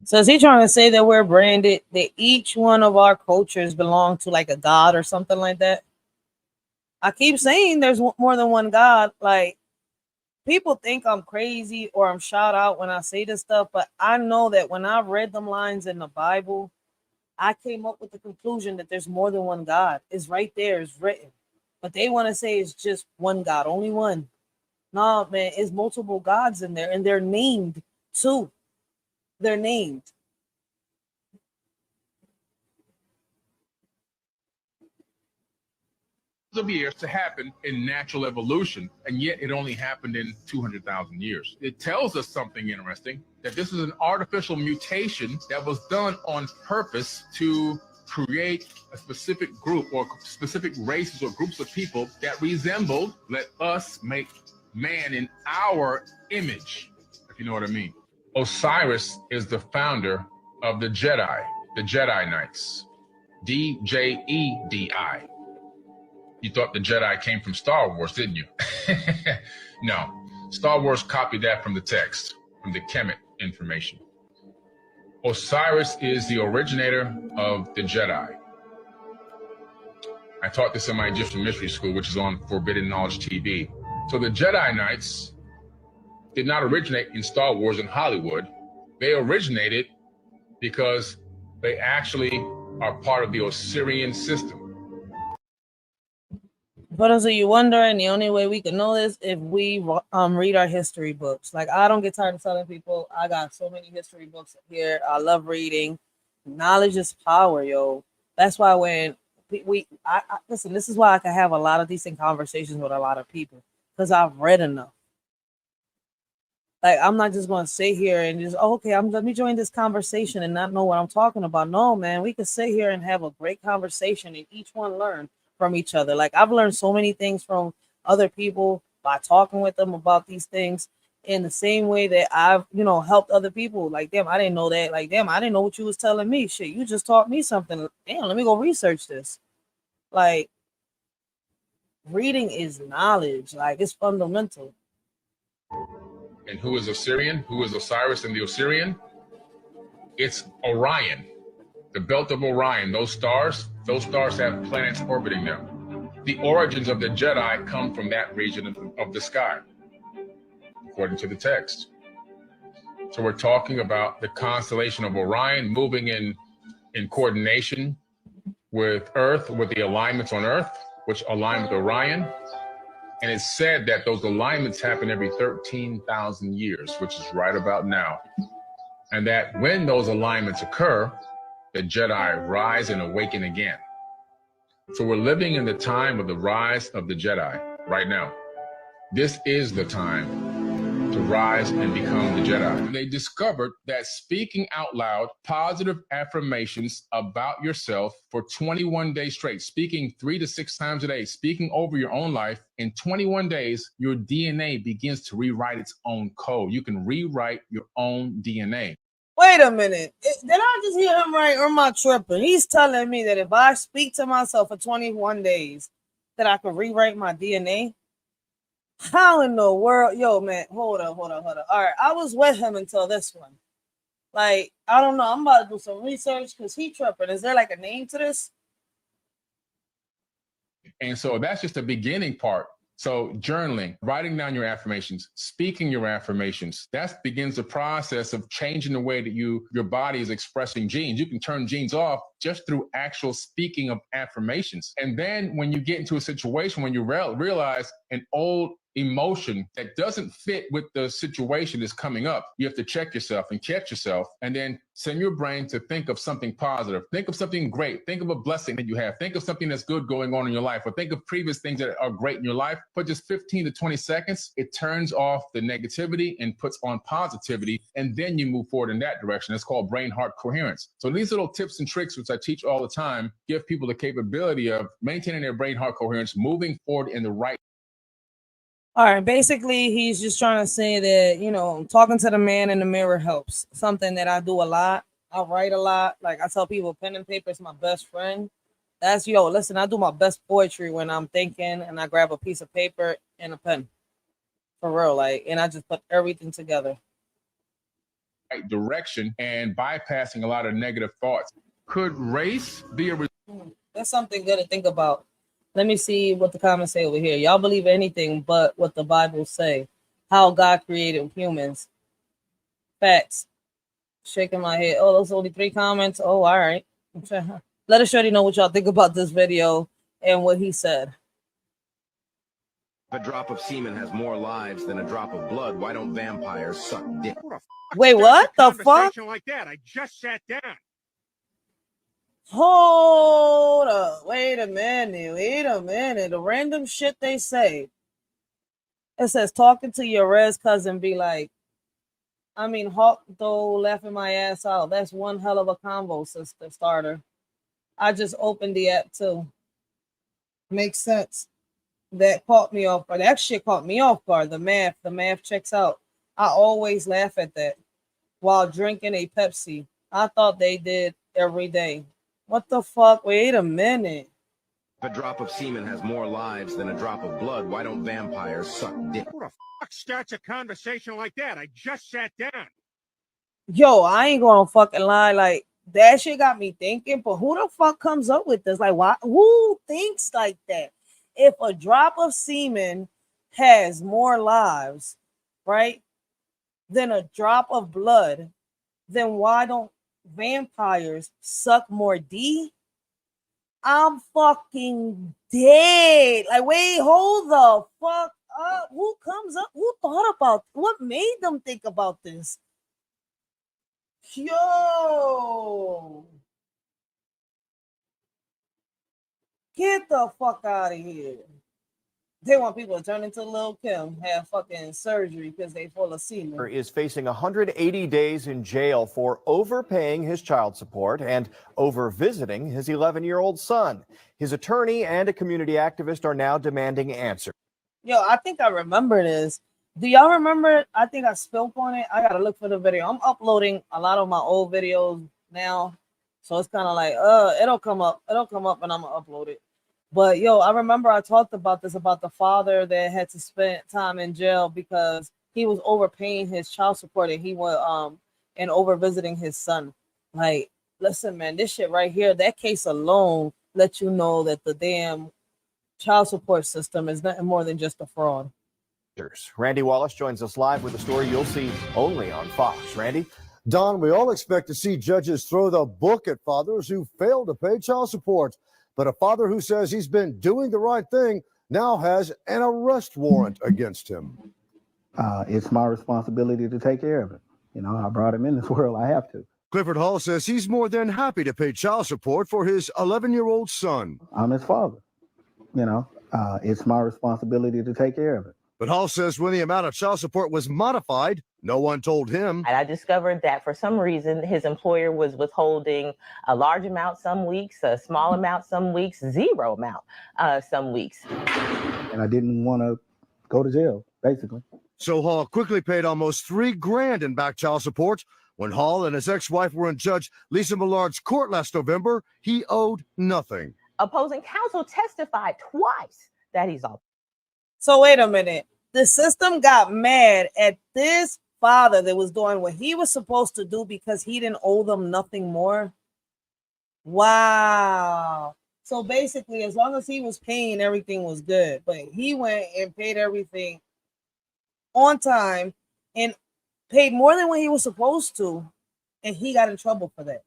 So is he trying to say that we're branded, that each one of our cultures belong to like a god or something like that? I keep saying there's more than one God. Like, people think I'm crazy or I'm shout out when I say this stuff, but I know that when I read them lines in the Bible, I came up with the conclusion that there's more than one God. It's right there, it's written. But they want to say it's just one God, only one. No, man, it's multiple gods in there, and they're named too. They're named. Of years to happen in natural evolution, and yet it only happened in 200,000 years. It tells us something interesting, that this is an artificial mutation that was done on purpose to create a specific group or specific races or groups of people that resembled, let us make man in our image, if you know what I mean. Osiris is the founder of the Jedi Knights, DJEDI. You thought the Jedi came from Star Wars, didn't you? No, Star Wars copied that from the text, from the Kemet information. Osiris is the originator of the Jedi. I taught this in my Egyptian mystery school, which is on Forbidden Knowledge TV. So the Jedi Knights did not originate in Star Wars in Hollywood. They originated because they actually are part of the Osirian system. But as you wondering, the only way we can know this if we read our history books. Like, I don't get tired of telling people I got so many history books here. I love reading. Knowledge is power, yo. That's why when I listen, this is why I can have a lot of decent conversations with a lot of people, because I've read enough. Like, I'm not just going to sit here and just, let me join this conversation and not know what I'm talking about. No, man, we can sit here and have a great conversation and each one learn from each other. Like, I've learned so many things from other people by talking with them about these things in the same way that I've, helped other people. Like, damn, I didn't know that. Like, damn, I didn't know what you was telling me. Shit, you just taught me something. Damn, let me go research this. Like, reading is knowledge. Like, it's fundamental. And who is Osirian? Who is Osiris and the Osirian? It's Orion, the belt of Orion. Those stars have planets orbiting them. The origins of the Jedi come from that region of the sky, according to the text. So we're talking about the constellation of Orion moving in coordination with Earth, with the alignments on Earth, which align with Orion. And it's said that those alignments happen every 13,000 years, which is right about now. And that when those alignments occur, the Jedi rise and awaken again. So we're living in the time of the rise of the Jedi right now. This is the time to rise and become the Jedi. They discovered that speaking out loud positive affirmations about yourself for 21 days straight, speaking 3 to 6 times a day, speaking over your own life, in 21 days, your DNA begins to rewrite its own code. You can rewrite your own DNA. Wait a minute. Did I just hear him right, or am I tripping? He's telling me that if I speak to myself for 21 days, that I can rewrite my DNA? How in the world? Yo, man, hold on. All right, I was with him until this one. Like, I don't know. I'm about to do some research because he tripping. Is there like a name to this? And so that's just the beginning part So journaling, writing down your affirmations, speaking your affirmations, that begins the process of changing the way that your body is expressing genes. You can turn genes off just through actual speaking of affirmations. And then when you get into a situation when you realize an old emotion that doesn't fit with the situation that's coming up, you have to check yourself and catch yourself and then send your brain to think of something positive. Think of something great. Think of a blessing that you have. Think of something that's good going on in your life, or think of previous things that are great in your life. For just 15 to 20 seconds, it turns off the negativity and puts on positivity, and then you move forward in that direction. It's called brain-heart coherence. So these little tips and tricks, which I teach all the time, give people the capability of maintaining their brain-heart coherence, moving forward in the right. All right, basically, he's just trying to say that, you know, talking to the man in the mirror helps. Something that I do a lot. I write a lot. Like I tell people, pen and paper is my best friend. That's, listen, I do my best poetry when I'm thinking and I grab a piece of paper and a pen. For real, like, and I just put everything together. Right direction and bypassing a lot of negative thoughts. Could race be a... That's something good to think about. Let me see what the comments say over here. Y'all believe anything but what the Bible say. How God created humans. Facts. Shaking my head. Oh, those are only 3 comments. Oh, all right. Let us shorty know what y'all think about this video and what he said. If a drop of semen has more lives than a drop of blood, why don't vampires suck dick? Wait, what the fuck? Like that. I just sat down. Hold up. Wait a minute. The random shit they say. It says talking to your res cousin be like, I mean, Hawk though laughing my ass out. That's one hell of a convo, sister starter. I just opened the app too. Makes sense. That caught me off guard. That shit caught me off guard. The math checks out. I always laugh at that while drinking a Pepsi. I thought they did every day. What the fuck? Wait a minute. If a drop of semen has more lives than a drop of blood, why don't vampires suck dick? Who the fuck starts a conversation like that? I just sat down. Yo, I ain't gonna fucking lie. Like, that shit got me thinking, but who the fuck comes up with this? Like, why? Who thinks like that? If a drop of semen has more lives, right, than a drop of blood, then why don't vampires suck more D? I'm fucking dead. Like, wait, hold the fuck up. Who comes up? Who thought about? What made them think about this? Yo, get the fuck out of here. They want people to turn into Lil Kim, have fucking surgery because they full of semen. Is facing 180 days in jail for overpaying his child support and over visiting his 11-year-old son. His attorney and a community activist are now demanding answers. Yo, I think I remember this. Do y'all remember? I think I spoke on it. I gotta look for the video. I'm uploading a lot of my old videos now, so it's kind of like it'll come up and I'm gonna upload it. But yo, I remember I talked about this, about the father that had to spend time in jail because he was overpaying his child support and he was and over visiting his son. Like, listen, man, this shit right here, that case alone lets you know that the damn child support system is nothing more than just a fraud. Randy Wallace joins us live with a story you'll see only on Fox. Randy? Don, we all expect to see judges throw the book at fathers who fail to pay child support. But a father who says he's been doing the right thing now has an arrest warrant against him. It's my responsibility to take care of it. You know, I brought him in this world. I have to. Clifford Hall says he's more than happy to pay child support for his 11-year-old son. I'm his father. You know, it's my responsibility to take care of it. But Hall says when the amount of child support was modified, no one told him. And I discovered that for some reason, his employer was withholding a large amount some weeks, a small amount some weeks, zero amount some weeks. And I didn't want to go to jail, basically. So Hall quickly paid almost $3 grand in back child support. When Hall and his ex-wife were in Judge Lisa Millard's court last November, he owed nothing. Opposing counsel testified twice that he's off. So wait a minute. The system got mad at this father that was doing what he was supposed to do because he didn't owe them nothing more. Wow. So basically, as long as he was paying, everything was good. But he went and paid everything on time and paid more than what he was supposed to, and he got in trouble for that.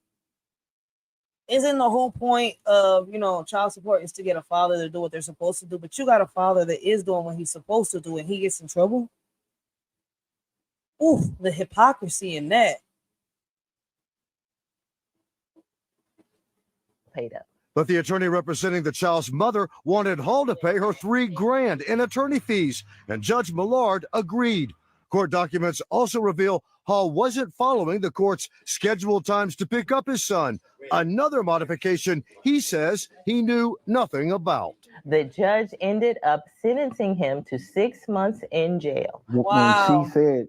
Isn't the whole point of, child support is to get a father to do what they're supposed to do, but you got a father that is doing what he's supposed to do and he gets in trouble? Oof, the hypocrisy in that. Paid up. But the attorney representing the child's mother wanted Hall to pay her $3,000 in attorney fees, and Judge Millard agreed. Court documents also reveal Hall wasn't following the court's scheduled times to pick up his son, another modification he says he knew nothing about. The judge ended up sentencing him to 6 months in jail. Wow. When she said,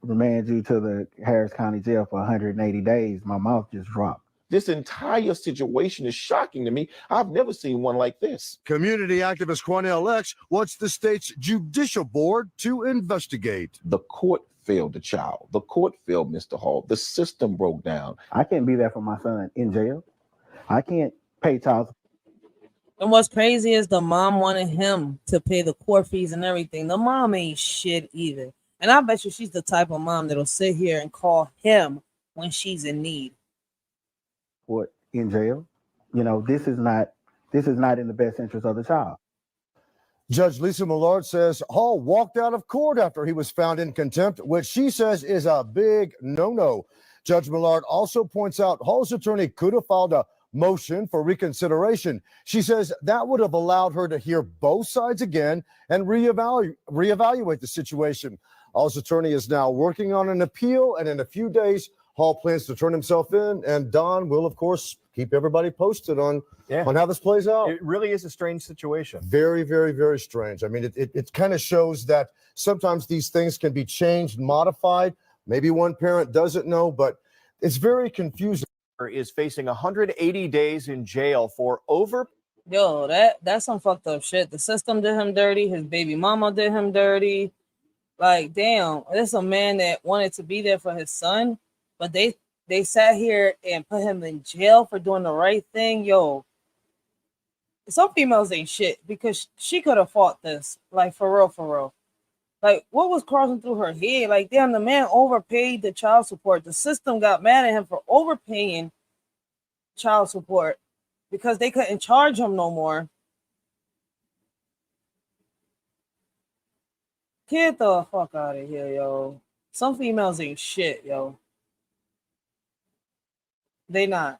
remand you to the Harris County Jail for 180 days, my mouth just dropped. This entire situation is shocking to me. I've never seen one like this. Community activist Quanell X wants the state's judicial board to investigate. The court failed the child. The court failed Mr. Hall. The system broke down. I can't be there for my son in jail. I can't pay child support. And what's crazy is the mom wanted him to pay the court fees and everything. The mom ain't shit either. And I bet you she's the type of mom that'll sit here and call him when she's in need. In jail, this is not in the best interest of the child. Judge Lisa Millard says Hall walked out of court after he was found in contempt, which she says is a big no-no. Judge Millard also points out Hall's attorney could have filed a motion for reconsideration. She says that would have allowed her to hear both sides again and reevaluate the situation. Hall's attorney is now working on an appeal, and in a few days, Hall plans to turn himself in, and Don will, of course, keep everybody posted on how this plays out. It really is a strange situation. Very, very, very strange. I mean, it kind of shows that sometimes these things can be changed, modified. Maybe one parent doesn't know, but it's very confusing. Is facing 180 days in jail for Yo, that's some fucked up shit. The system did him dirty. His baby mama did him dirty. Like, damn, there's a man that wanted to be there for his son, but they sat here and put him in jail for doing the right thing. Yo, some females ain't shit because she could have fought this. Like, for real. Like, what was crossing through her head? Like, damn, the man overpaid the child support. The system got mad at him for overpaying child support because they couldn't charge him no more. Get the fuck out of here, yo. Some females ain't shit, yo. They not.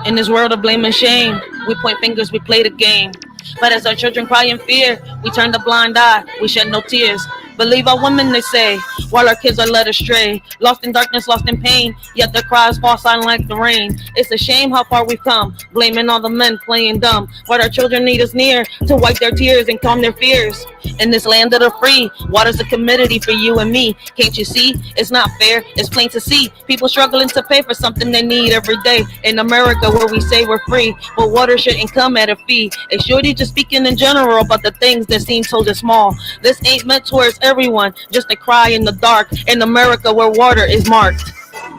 In this world of blame and shame, we point fingers, we play the game. But as our children cry in fear, we turn the blind eye, we shed no tears. Believe our women, they say, while our kids are led astray. Lost in darkness, lost in pain, yet their cries fall silent like the rain. It's a shame how far we've come, blaming all the men playing dumb. But our children need us near to wipe their tears and calm their fears. In this land of the free, water's a commodity for you and me. Can't you see? It's not fair, it's plain to see. People struggling to pay for something they need every day. In America where we say we're free, but water shouldn't come at a fee. A shorty just speaking in general about the things that seem so small. This ain't meant towards everyone, just a cry in the dark. In America where water is marked.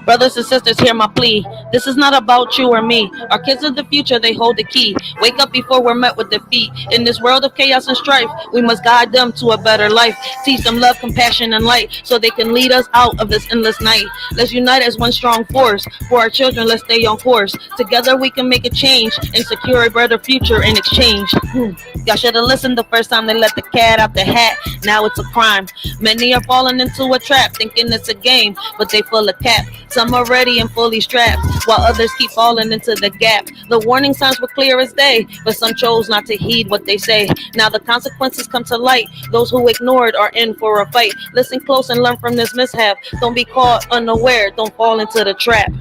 Brothers and sisters, hear my plea. This is not about you or me. Our kids are the future, they hold the key. Wake up before we're met with defeat. In this world of chaos and strife, we must guide them to a better life. Teach them love, compassion, and light, so they can lead us out of this endless night. Let's unite as one strong force. For our children, let's stay on course. Together we can make a change and secure a better future in exchange. Y'all should have listened the first time they let the cat out the hat. Now it's a crime. Many are falling into a trap, thinking it's a game, but they full of cap. Some are ready and fully strapped, while others keep falling into the gap. The warning signs were clear as day, but some chose not to heed what they say. Now the consequences come to light. Those who ignored are in for a fight. Listen close and learn from this mishap. Don't be caught unaware, don't fall into the trap.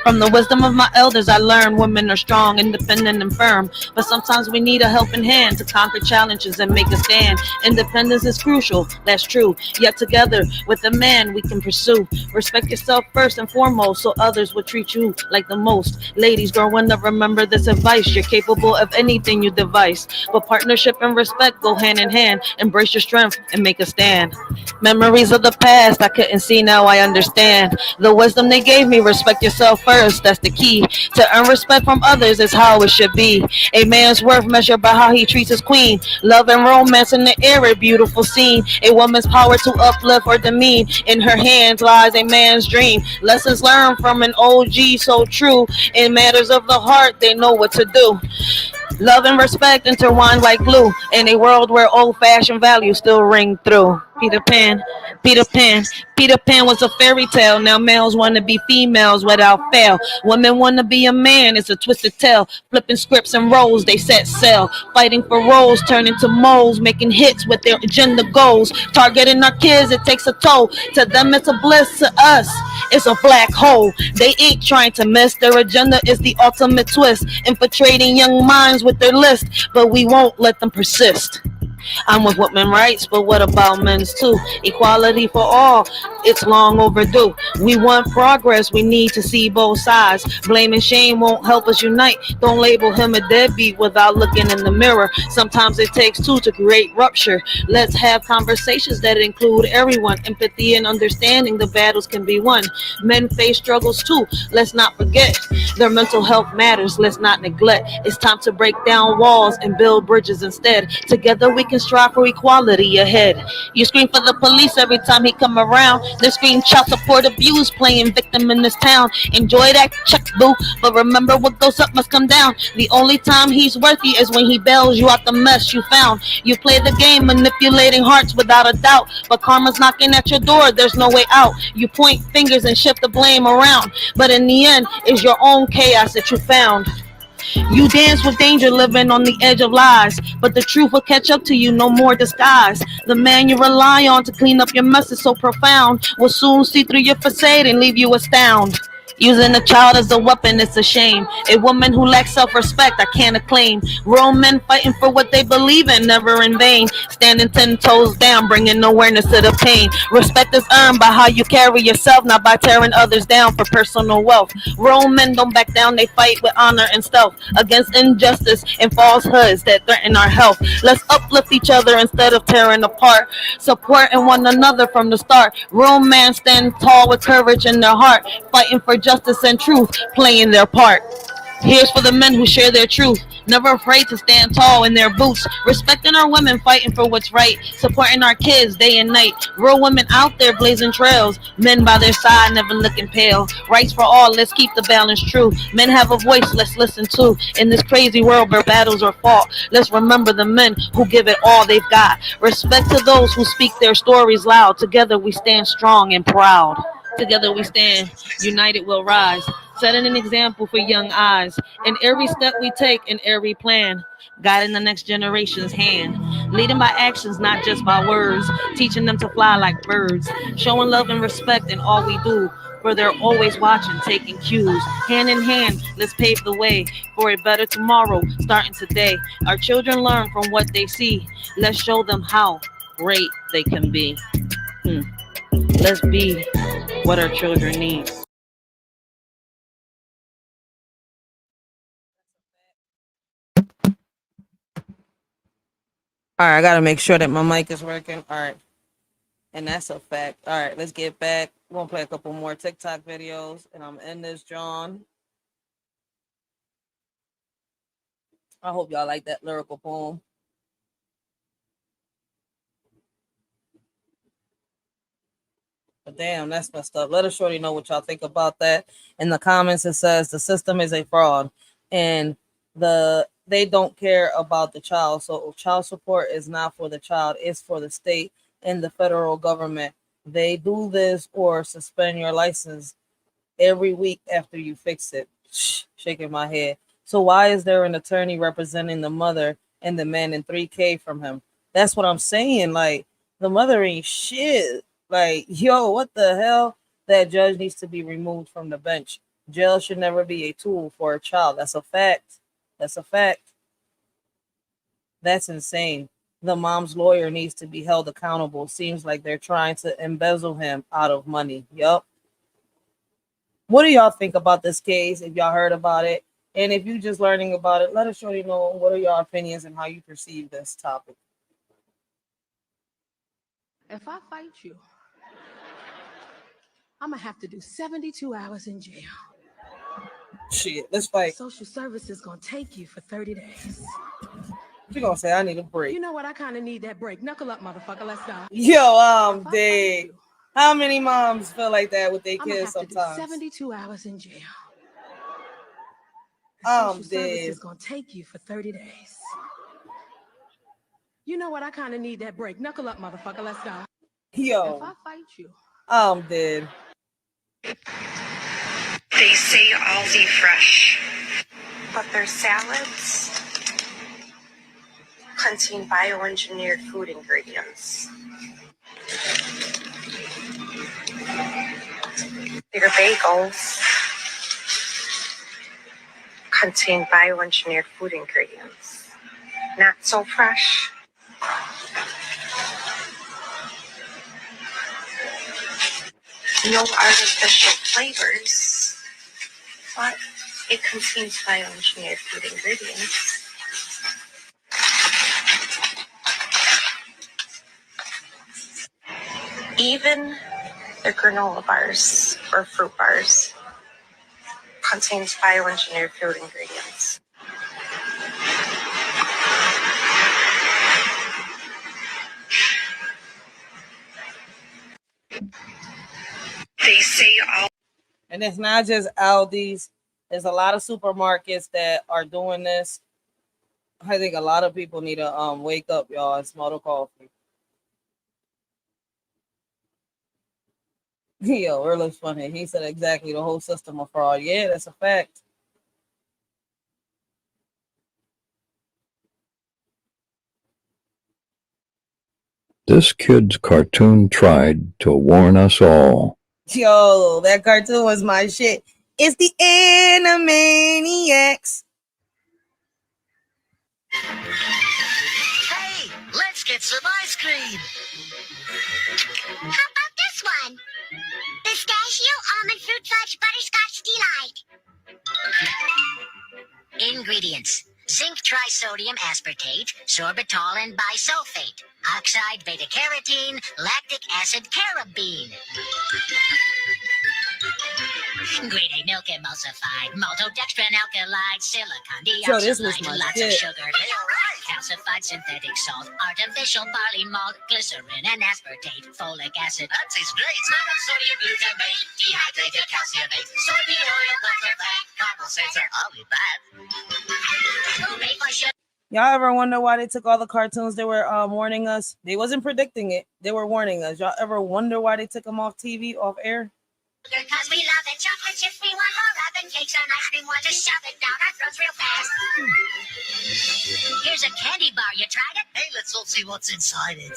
From the wisdom of my elders, I learned women are strong, independent, and firm. But sometimes we need a helping hand to conquer challenges and make a stand. Independence is crucial, that's true. Yet together, with a man, we can pursue. Respect yourself first and foremost, so others will treat you like the most. Ladies, growing up, remember this advice. You're capable of anything you devise. But partnership and respect go hand in hand. Embrace your strength and make a stand. Memories of the past I couldn't see, now I understand. The wisdom they gave me, respect yourself first. first, that's the key. To earn respect from others is how it should be. A man's worth measured by how he treats his queen. Love and romance in the air, a beautiful scene. A woman's power to uplift or demean. In her hands lies a man's dream. Lessons learned from an OG so true. In matters of the heart, they know what to do. Love and respect intertwined like glue in a world where old-fashioned values still ring through. Peter Pan, Peter Pan, Peter Pan was a fairy tale. Now males want to be females without fail. Women want to be a man. It's a twisted tale. Flipping scripts and roles, they set sail. Fighting for roles, turning to moles, making hits with their agenda goals. Targeting our kids, it takes a toll. To them, it's a bliss. To us, it's a black hole. They ain't trying to miss. Their agenda is the ultimate twist, infiltrating young minds with their list, but we won't let them persist. I'm with women's rights, but what about men's too? Equality for all, it's long overdue. We want progress, we need to see both sides. Blame and shame won't help us unite. Don't label him a deadbeat without looking in the mirror. Sometimes it takes two to create rupture. Let's have conversations that include everyone. Empathy and understanding, the battles can be won. Men face struggles too, let's not forget. Their mental health matters, let's not neglect. It's time to break down walls and build bridges instead. Together we can strive for equality ahead. You scream for the police every time he come around. They scream child support abuse, playing victim in this town. Enjoy that check, boo, but remember what goes up must come down. The only time he's worthy is when he bails you out the mess you found. You play the game, manipulating hearts without a doubt, but karma's knocking at your door, there's no way out. You point fingers and shift the blame around, but in the end, it's your own chaos that you found. You dance with danger, living on the edge of lies, but the truth will catch up to you, no more disguise. The man you rely on to clean up your mess is so profound, will soon see through your facade and leave you astounded. Using a child as a weapon, it's a shame. A woman who lacks self-respect, I can't acclaim. Real men fighting for what they believe in, never in vain. Standing 10 toes down, bringing awareness to the pain. Respect is earned by how you carry yourself, not by tearing others down for personal wealth. Real men don't back down, they fight with honor and stealth against injustice and falsehoods that threaten our health. Let's uplift each other instead of tearing apart. Supporting one another from the start. Real men stand tall with courage in their heart, fighting for justice and truth, playing their part. Here's for the men who share their truth, never afraid to stand tall in their boots, respecting our women, fighting for what's right, supporting our kids day and night. Real women out there blazing trails, men by their side never looking pale. Rights for all, let's keep the balance true. Men have a voice, let's listen to. In this crazy world where battles are fought, let's remember the men who give it all they've got. Respect to those who speak their stories loud. Together we stand strong and proud. Together we stand, united we'll rise, setting an example for young eyes. In every step we take, in every plan, guiding the next generation's hand, leading by actions, not just by words, teaching them to fly like birds, showing love and respect in all we do, for they're always watching, taking cues. Hand in hand, let's pave the way for a better tomorrow, starting today. Our children learn from what they see. Let's show them how great they can be. Let's be what our children need. All right, I gotta make sure that my mic is working. All right, and that's a fact. All right, let's get back. We're gonna play a couple more TikTok videos, and I'm in this, John. I hope y'all like that lyrical poem. But damn, that's messed up. Let us shorty know what y'all think about that. In the comments, it says the system is a fraud, and they don't care about the child. So child support is not for the child; it's for the state and the federal government. They do this or suspend your license every week after you fix it. Shaking my head. So why is there an attorney representing the mother and the man in $3K from him? That's what I'm saying. Like, the mother ain't shit. Like, yo, what the hell? That judge needs to be removed from the bench. Jail should never be a tool for a child. That's a fact. That's a fact. That's insane. The mom's lawyer needs to be held accountable. Seems like they're trying to embezzle him out of money. Yup. What do y'all think about this case? If y'all heard about it, and if you just learning about it, let us surely know what are your opinions and how you perceive this topic. If I fight you, I'm gonna have to do 72 hours in jail. Shit, let's fight. Social service is gonna take you for 30 days. She gonna say I need a break. You know what? I kind of need that break. Knuckle up, motherfucker. Let's go. Yo, I'm dead. How many moms feel like that with their I'm gonna kids have to do sometimes? 72 hours in jail. I'm Social service dead. is gonna take you for 30 days. You know what? I kind of need that break. Knuckle up, motherfucker. Let's go. Yo, If I fight you, I'm dead. They say Aldi Fresh, but their salads contain bioengineered food ingredients. Their bagels contain bioengineered food ingredients. Not so fresh. No artificial flavors, but it contains bioengineered food ingredients. Even the granola bars or fruit bars contains bioengineered food ingredients. They say all. And it's not just Aldi's. There's a lot of supermarkets that are doing this. I think a lot of people need to wake up, y'all, and smell the coffee. Yo, it looks funny. He said exactly the whole system of fraud. Yeah, that's a fact. This kid's cartoon tried to warn us all. Yo, that cartoon was my shit. It's the Animaniacs. Hey, let's get some ice cream. How about this one? Pistachio, almond fruit fudge, butterscotch delight. Ingredients: zinc trisodium aspartate, sorbitol and bisulfate, oxide beta-carotene, lactic acid carabine. Grade A milk emulsified, maltodextrin alkali, silicon Yo, this was dioxide, my lots shit. of sugar, calcified synthetic salt, artificial barley malt, glycerin and aspartate, folic acid. That tastes great. Monosodium glutamate, dehydrated calciumate, soybean oil, butter fat, carbohydrates are all in that. Y'all ever wonder why they took all the cartoons they were warning us? They wasn't predicting it. They were warning us. Y'all ever wonder why they took them off TV, off air? Because we love it, chocolate chips, we want more of it, cakes and ice cream, want to shove it down our throats real fast. Here's a candy bar. You tried it? Hey, let's all see what's inside it.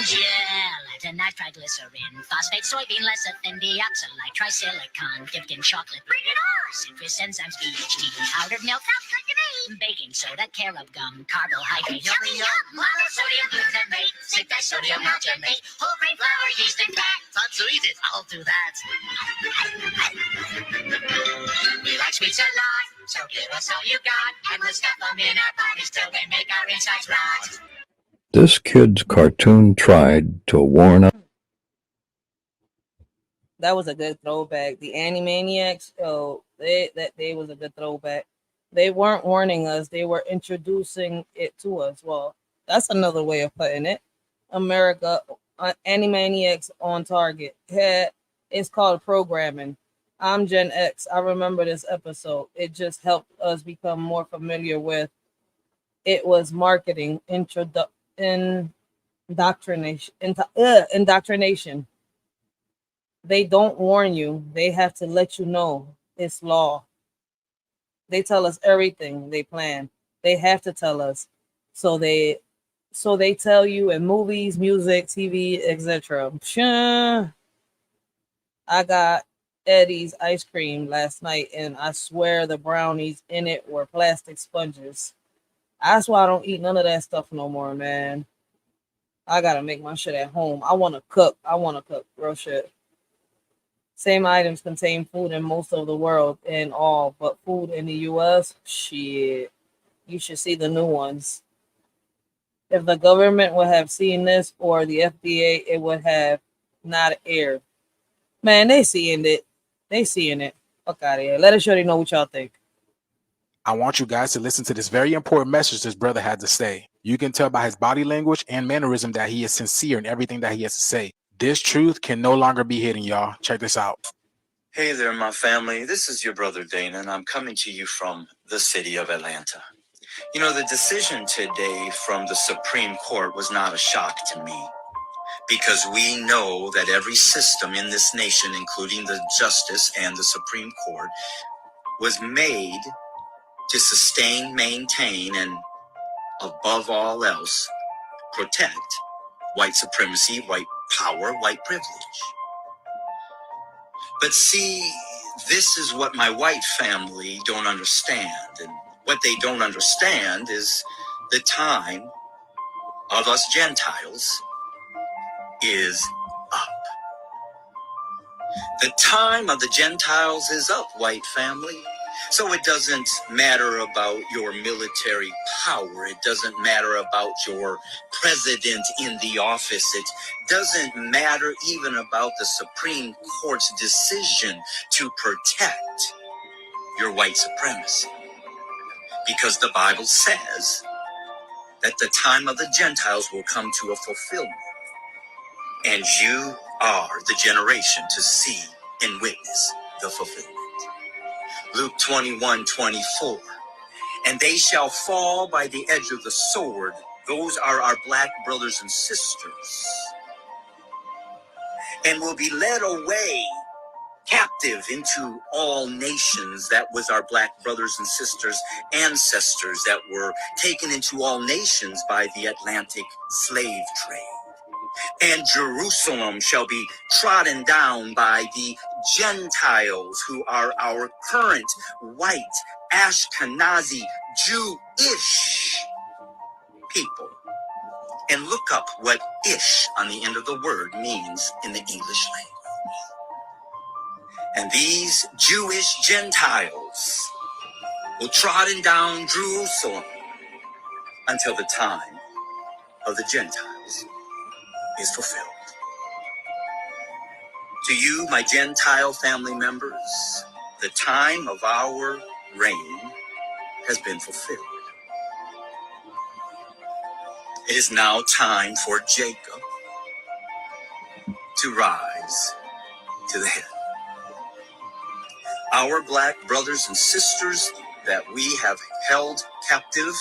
Gelatin, nitroglycerin, phosphate, soybean lecithin, deoxylite, trisilicon, dipped in chocolate. Bring it on! Citrus enzymes, BHT, powdered milk. Sounds good to me. Baking soda, carob gum, carbohydrate. Yummy, yum. Monosodium glutamate, zinc disodium alginate, whole grain flour, yeast and fat. Time to eat it. I'll do that. We like sweets a lot, so give us all you got, and we'll stuff them in our bodies till they make our insides rot. This kid's cartoon tried to warn us. That was a good throwback. The Animaniacs, oh, they was a good throwback. They weren't warning us; they were introducing it to us. Well, that's another way of putting it. America, Animaniacs on Target. Yeah, it's called programming. I'm Gen X. I remember this episode. It just helped us become more familiar with. It was marketing, indoctrination. They don't warn you. They have to let you know it's law. They tell us everything they plan. They have to tell us. So they tell you in movies, music, TV, etc. I got Eddie's ice cream last night and I swear the brownies in it were plastic sponges. That's why I don't eat none of that stuff no more, man. I gotta make my shit at home. I wanna cook. Real shit. Same items contain food in most of the world and all, but food in the US, shit. You should see the new ones. If the government would have seen this or the FDA, it would have not aired. Man, they seeing it. They seeing it. Fuck out of here. Let us shorty know what y'all think. I want you guys to listen to this very important message this brother had to say. You can tell by his body language and mannerism that he is sincere in everything that he has to say. This truth can no longer be hidden, y'all. Check this out. Hey there, my family. This is your brother Dana, and I'm coming to you from the city of Atlanta. You know, the decision today from the Supreme Court was not a shock to me, because we know that every system in this nation, including the justice and the Supreme Court, was made to sustain, maintain, and above all else, protect white supremacy, white power, white privilege. But see, this is what my white family don't understand. And what they don't understand is the time of us Gentiles is up. The time of the Gentiles is up, white family. So it doesn't matter about your military power. It doesn't matter about your president in the office. It doesn't matter even about the Supreme Court's decision to protect your white supremacy. Because the Bible says that the time of the Gentiles will come to a fulfillment. And you are the generation to see and witness the fulfillment. Luke 21:24. And they shall fall by the edge of the sword. Those are our black brothers and sisters. And will be led away captive into all nations. That was our black brothers and sisters, ancestors that were taken into all nations by the Atlantic slave trade. And Jerusalem shall be trodden down by the Gentiles, who are our current white, Ashkenazi, Jewish people. And look up what ish on the end of the word means in the English language. And these Jewish Gentiles will trodden down Jerusalem until the time of the Gentiles is fulfilled. To you, my Gentile family members, the time of our reign has been fulfilled. It is now time for Jacob to rise to the head. Our black brothers and sisters that we have held captive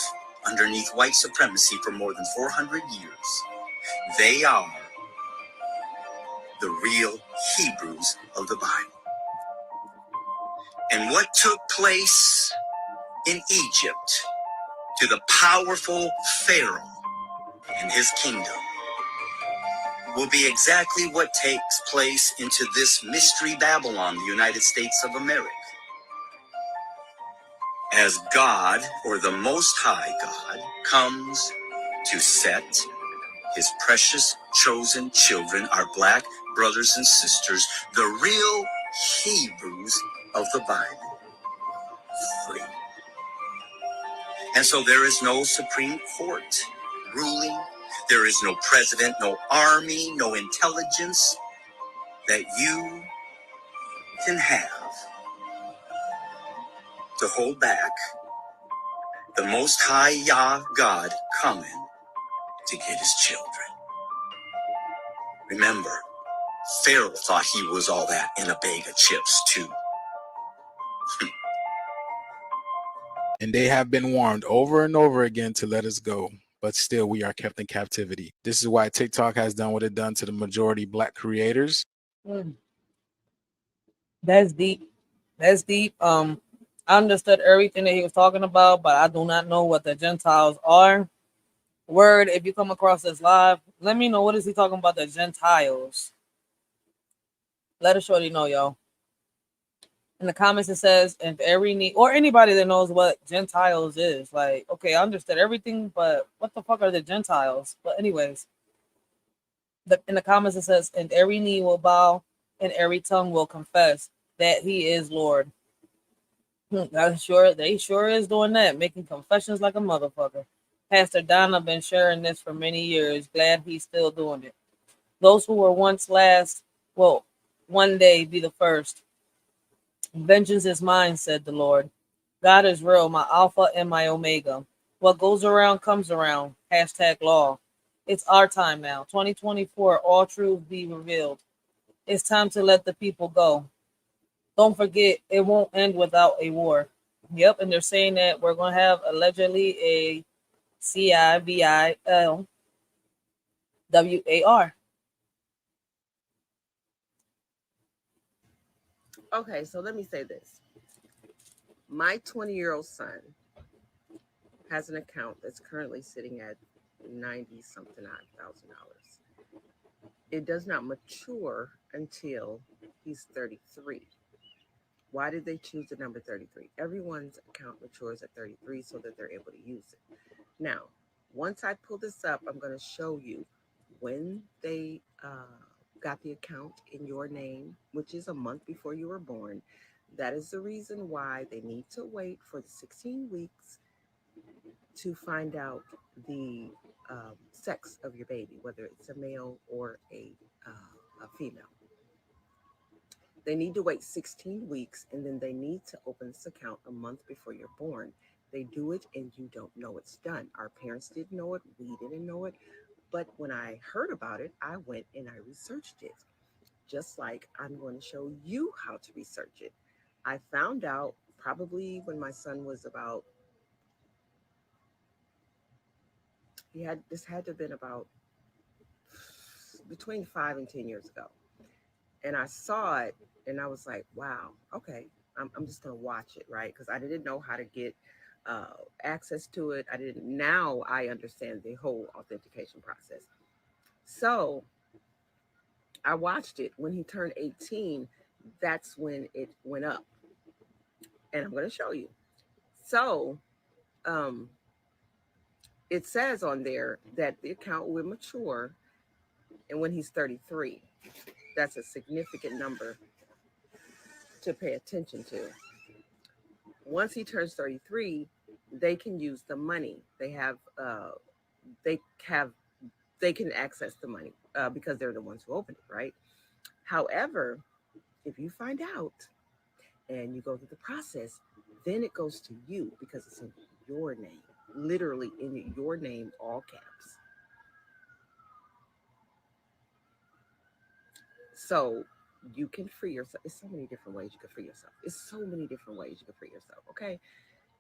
underneath white supremacy for more than 400 years, they are the real Hebrews of the Bible. And what took place in Egypt to the powerful Pharaoh and his kingdom will be exactly what takes place into this mystery Babylon, the United States of America. As God, or the Most High God, comes to set his precious chosen children, our black brothers and sisters, the real Hebrews of the Bible, free. And so there is no Supreme Court ruling. There is no president, no army, no intelligence that you can have to hold back the Most High Yah God coming to get his children. Remember, Pharaoh thought he was all that in a bag of chips too. And they have been warned over and over again to let us go, but still we are kept in captivity. This is why TikTok has done what it done to the majority black creators. That's deep. That's deep. I understood everything that he was talking about, but I do not know what the Gentiles are. Word, if you come across this live, let me know what is he talking about, the Gentiles. Let us shorty know, y'all. In the comments, it says, if every need, or anybody that knows what Gentiles is, like, okay, I understood everything, but what the fuck are the Gentiles? But anyways, in the comments, it says, and every knee will bow and every tongue will confess that he is Lord. They sure is doing that, making confessions like a motherfucker. Pastor Donna been sharing this for many years. Glad he's still doing it. Those who were once last will one day be the first. Vengeance is mine, said the Lord. God is real, my Alpha and my Omega. What goes around comes around. Hashtag law. It's our time now. 2024, all truth be revealed. It's time to let the people go. Don't forget, it won't end without a war. Yep, and they're saying that we're going to have allegedly a CIVILWAR. Okay, so let me say this. My 20-year-old son has an account that's currently sitting at 90 something odd thousand dollars. It does not mature until he's 33. Why did they choose the number 33? Everyone's account matures at 33 so that they're able to use it. Now, once I pull this up, I'm going to show you when they got the account in your name, which is a month before you were born. That is the reason why they need to wait for the 16 weeks to find out the sex of your baby, whether it's a male or a female. They need to wait 16 weeks and then they need to open this account a month before you're born. They do it and you don't know it's done. Our parents didn't know it, we didn't know it. But when I heard about it, I went and I researched it. Just like I'm going to show you how to research it. I found out probably when my son was about, this had to have been about between 5 and 10 years ago. And I saw it and I was like, wow, okay, I'm just going to watch it, right? Because I didn't know how to get access to it. Now I understand the whole authentication process. So I watched it. When he turned 18, that's when it went up. And I'm going to show you. So it says on there that the account will mature and when he's 33. That's a significant number to pay attention to. Once he turns 33, they can use the money. They can access the money because they're the ones who open it, right? However, if you find out and you go through the process, then it goes to you because it's in your name, literally in your name, all caps. So you can free yourself. It's so many different ways you can free yourself. Okay?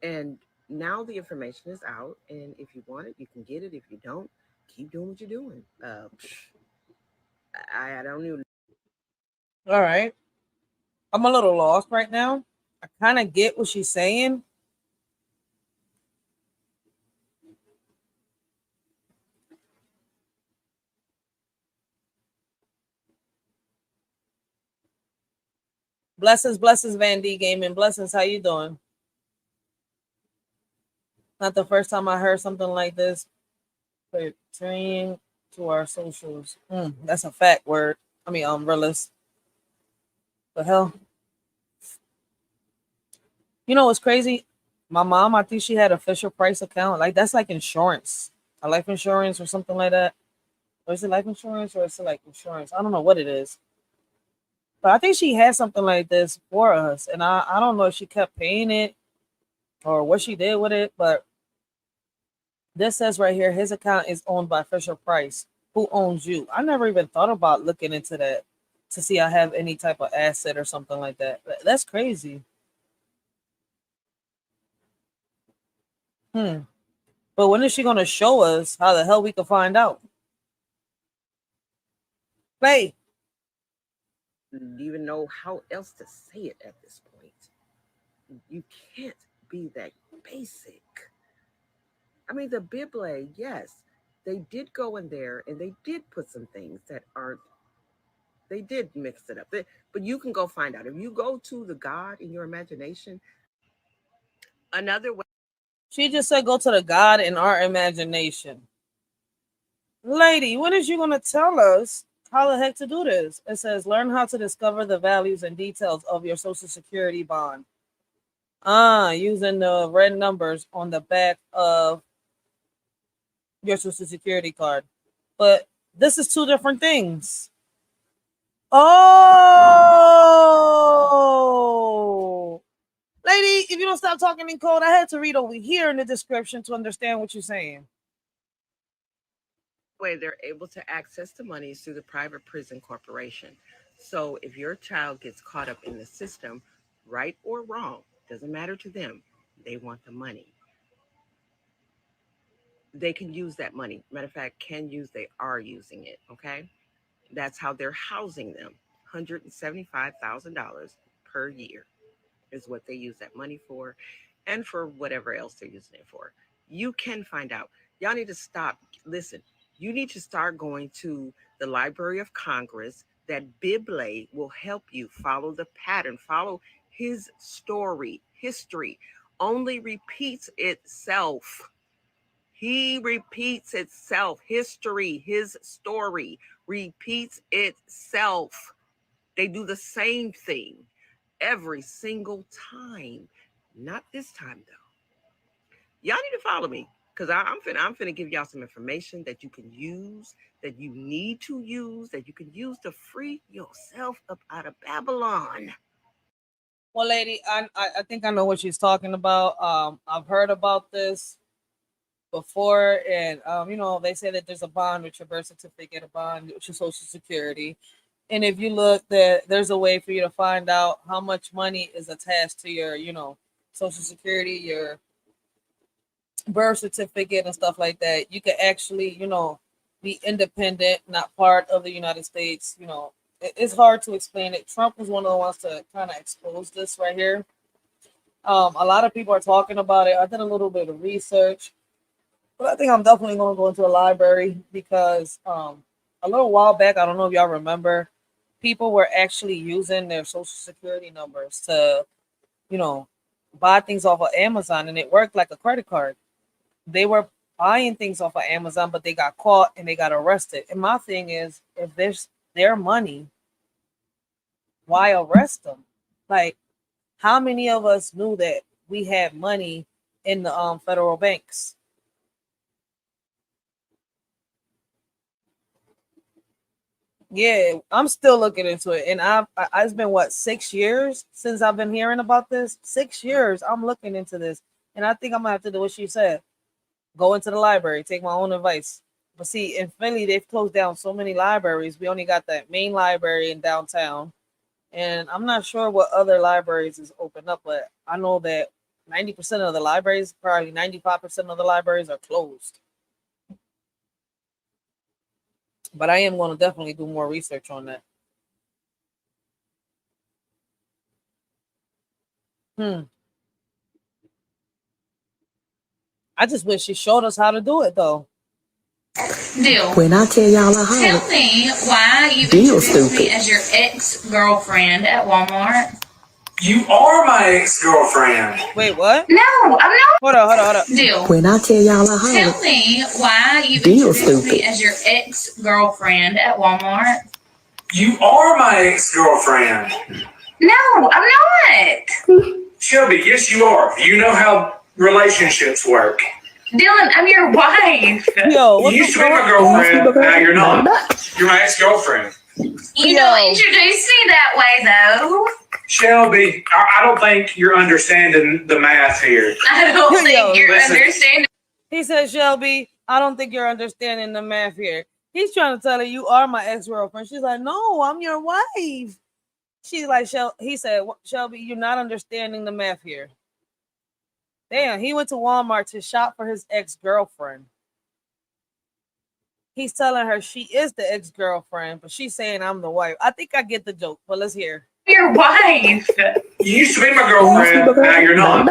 And now the information is out, and if you want it, you can get it. If you don't, keep doing what you're doing. I don't even. All right. I'm a little lost right now. I kind of get what she's saying. Blessings, Van D Gaming. Blessings, how you doing? Not the first time I heard something like this pertaining to our socials. That's a fact word. I mean, realist. The hell? You know what's crazy? My mom, I think she had a Fisher Price account. Like that's like insurance, a life insurance or something like that. Or is it life insurance or is it like insurance? I don't know what it is. But I think she had something like this for us. And I don't know if she kept paying it or what she did with it. But this says right here, his account is owned by Fisher Price. Who owns you? I never even thought about looking into that to see I have any type of asset or something like that. That's crazy. But when is she going to show us how the hell we can find out? Play. Even know how else to say it at this point. You can't be that basic. I mean, the Bible, yes, they did go in there and they did put some things that aren't, they did mix it up. But you can go find out. If you go to the God in your imagination, another way. She just said go to the God in our imagination. Lady, when is you going to tell us how the heck to do this? It says learn how to discover the values and details of your Social Security bond. Using the red numbers on the back of your Social Security card. But this is two different things. Oh! don't stop talking in code. I had to read over here in the description to understand what you're saying. Way they're able to access the money is through the private prison corporation. So if your child gets caught up in the system, right or wrong, doesn't matter to them, they want the money. They can use that money. Matter of fact, they are using it, okay? That's how they're housing them. $175,000 per year is what they use that money for, and for whatever else they're using it for. You can find out. Y'all need to stop. Listen, you need to start going to the Library of Congress. That Bible will help you follow the pattern, follow his story. History only repeats itself. He repeats itself. History, his story repeats itself. They do the same thing every single time. Not this time, though. Y'all need to follow me, because I'm finna give y'all some information that you can use, that you need to use, that you can use to free yourself up out of Babylon. Well, lady, I think I know what she's talking about. I've heard about this before, and they say that there's a bond with your birth certificate, a bond with your Social Security, and if you look, there's a way for you to find out how much money is attached to your Social Security, your birth certificate, and stuff like that. You can actually be independent, not part of the United States. It's hard to explain it. Trump was one of the ones to kind of expose this right here. A lot of people are talking about it. I did a little bit of research. But I think I'm definitely going to go into a library, because a little while back, I don't know if y'all remember, people were actually using their Social Security numbers to, buy things off of Amazon, and it worked like a credit card. They were buying things off of Amazon, but they got caught and they got arrested. And my thing is, if there's their money, why arrest them? Like, how many of us knew that we had money in the federal banks? Yeah, I'm still looking into it, and it's been 6 years since I've been hearing about this. 6 years I'm looking into this, and I think I'm gonna have to do what she said: go into the library, take my own advice. But see, in Philly, they've closed down so many libraries. We only got that main library in downtown, and I'm not sure what other libraries is open up. But I know that 90% of the libraries, probably 95% of the libraries, are closed. But I am going to definitely do more research on that. I just wish she showed us how to do it, though. Deal. When I tell y'all I holler, tell me why you introduced me as your ex-girlfriend at Walmart. You are my ex-girlfriend. Wait, what? No, I'm not. Hold up. Deal. When I tell y'all I holler, Tell me why you introduced me as your ex-girlfriend at Walmart. You are my ex-girlfriend. No, I'm not. Shelby, yes you are. You know how relationships work. Dylan, I'm your wife. Yo, you used to be my girlfriend, now you're not. You're my ex-girlfriend. You don't introduce me that way, though. Shelby, I don't think you're understanding the math here. I don't think you're understanding. He said, Shelby, I don't think you're understanding the math here. He's trying to tell her, you are my ex-girlfriend. She's like, no, I'm your wife. She's like, he said, Shelby, you're not understanding the math here. Damn, he went to Walmart to shop for his ex-girlfriend. He's telling her she is the ex-girlfriend, but she's saying I'm the wife. I think I get the joke, but let's hear. Your wife. You used to be my girlfriend, now you're not.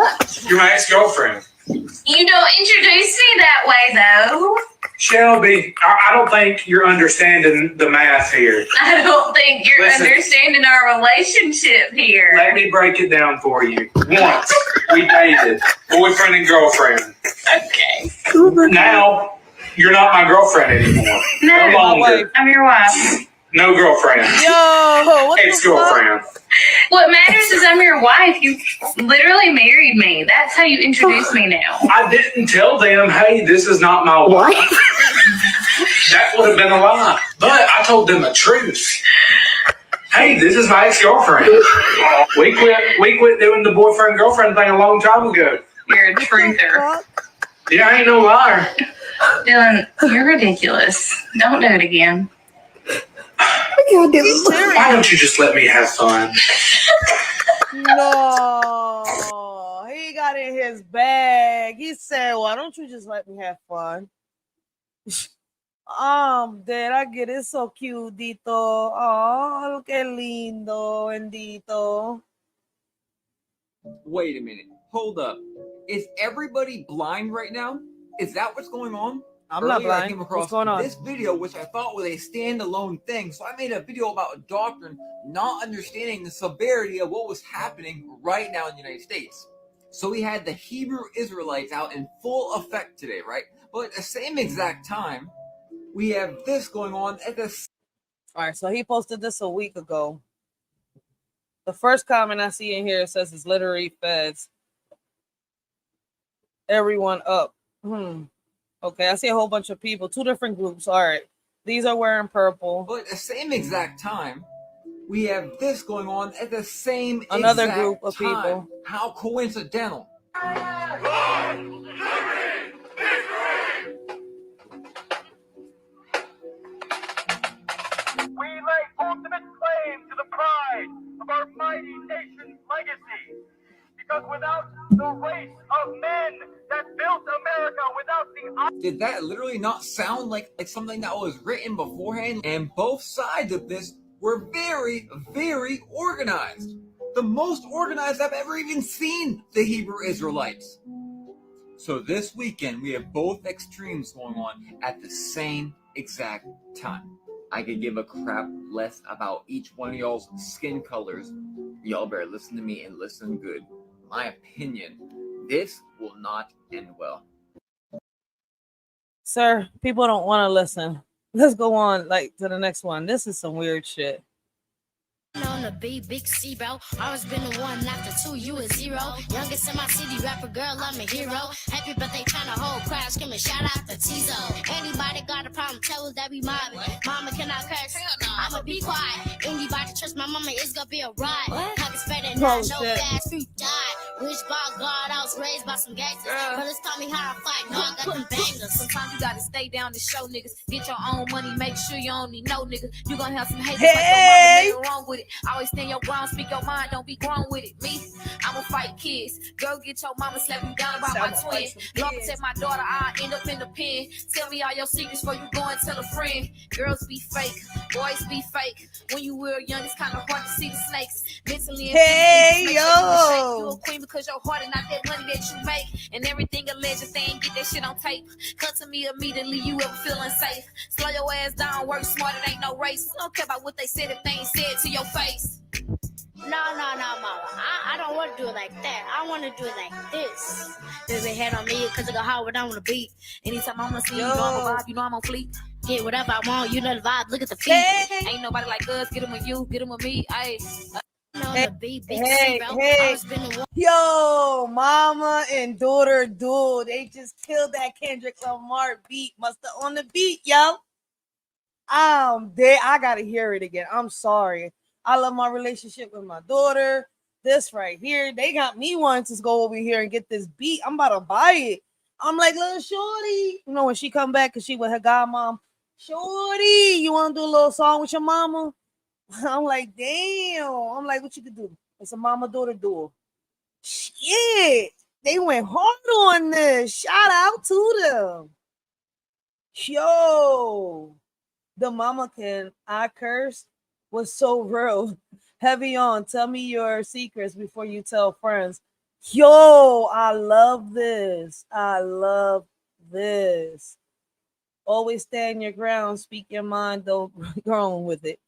You're my ex-girlfriend. You don't introduce me that way, though. Shelby, I don't think you're understanding the math here. I don't think you're understanding our relationship here. Let me break it down for you. Once, we dated, boyfriend and girlfriend. Okay. Now, you're not my girlfriend anymore. No longer. I'm your wife. No girlfriend. Yo, what ex-girlfriend. What matters is I'm your wife. You literally married me. That's how you introduce me now. I didn't tell them, hey, this is not my wife. That would have been a lie. But I told them the truth. Hey, this is my ex-girlfriend. We quit doing the boyfriend-girlfriend thing a long time ago. You're a truther. Yeah, I ain't no liar. Dylan, you're ridiculous. Don't do it again. Why don't you just let me have fun? No, he got in his bag. He said, "Why don't you just let me have fun?" Dead. I get it. So cute, Dito. Oh, que lindo, bendito. Wait a minute. Hold up. Is everybody blind right now? Is that what's going on? I'm not Earlier, I blind. came across What's going on? this video, which I thought was a standalone thing. So I made a video about a doctor not understanding the severity of what was happening right now in the United States. So we had the Hebrew Israelites out in full effect today, right? But at the same exact time, we have this going on at the... All right, so he posted this a week ago. The first comment I see in here says it's literary feds. Everyone up. Okay, I see a whole bunch of people, 2 different groups. All right, these are wearing purple. But at the same exact time, we have this going on at the same Another exact group of time. people. How coincidental. We lay ultimate claim to the pride of our mighty nation's legacy. Because without the race of men that built America, without the... Did that literally not sound like something that was written beforehand? And both sides of this were very, very organized. The most organized I've ever even seen the Hebrew Israelites. So this weekend, we have both extremes going on at the same exact time. I could give a crap less about each one of y'all's skin colors. Y'all better listen to me and listen good. My opinion, this will not end well. Sir, people don't want to listen. Let's go on to the next one. This is some weird shit. On the big C, bro. Always been the one, not the 2, you a 0. Youngest in my city, rapper girl, I'm a hero. Happy birthday, tryna hold crowd, screaming, shout out to Tizo. Anybody got a problem, tell us that we mobbing. Mama cannot curse, I'ma be quiet. Anybody trust my mama, it's gonna be a ride. Pockets better than no fast food died. Rich by God, I was raised by some gangsters. Brothers taught me how to fight, no, I got them bangers. Sometimes you gotta stay down to show niggas. Get your own money, make sure you only know niggas. You gonna have some haters like your mama, nothing wrong with it. Always stand your ground, speak your mind, don't be grown with it. Me, I'ma fight kids. Girl, get your mama, slap you down about my twin. Lord protect my daughter, I'll end up in the pen. Tell me all your secrets before you go and tell a friend. Girls be fake, boys be fake. When you were young, it's kind of hard to see the snakes. Mentally and physically, you a queen because your heart and not that money that you make. And everything alleged, if they ain't get that shit on tape. Cut to me immediately, you ever feel unsafe. Slow your ass down, work smart, it ain't no race. I don't care about what they said if they ain't said to your face. No, mama. I don't want to do it like that. I want to do it like this. There's a head on me because I go hard when I want to beat. Anytime I'm going to see you, know I'm a vibe, you know I'm on fleek. Get whatever I want, you know the vibe, look at the feet. Hey. Ain't nobody like us, get them with you, get them with me. Yo, mama and daughter dude, they just killed that Kendrick Lamar beat. Must have on the beat, yo. I gotta hear it again. I'm sorry. I love my relationship with my daughter. This right here, they got me wanting to go over here and get this beat. I'm about to buy it. I'm like, little shorty, you know, when she come back, cause she with her godmom, shorty, you want to do a little song with your mama? I'm like, damn. I'm like, what you could do? It's a mama-daughter duel. Shit. They went hard on this. Shout out to them. Yo. The mama can I curse was so real. Heavy on. Tell me your secrets before you tell friends. Yo, I love this. I love this. Always stand your ground. Speak your mind. Don't go on with it.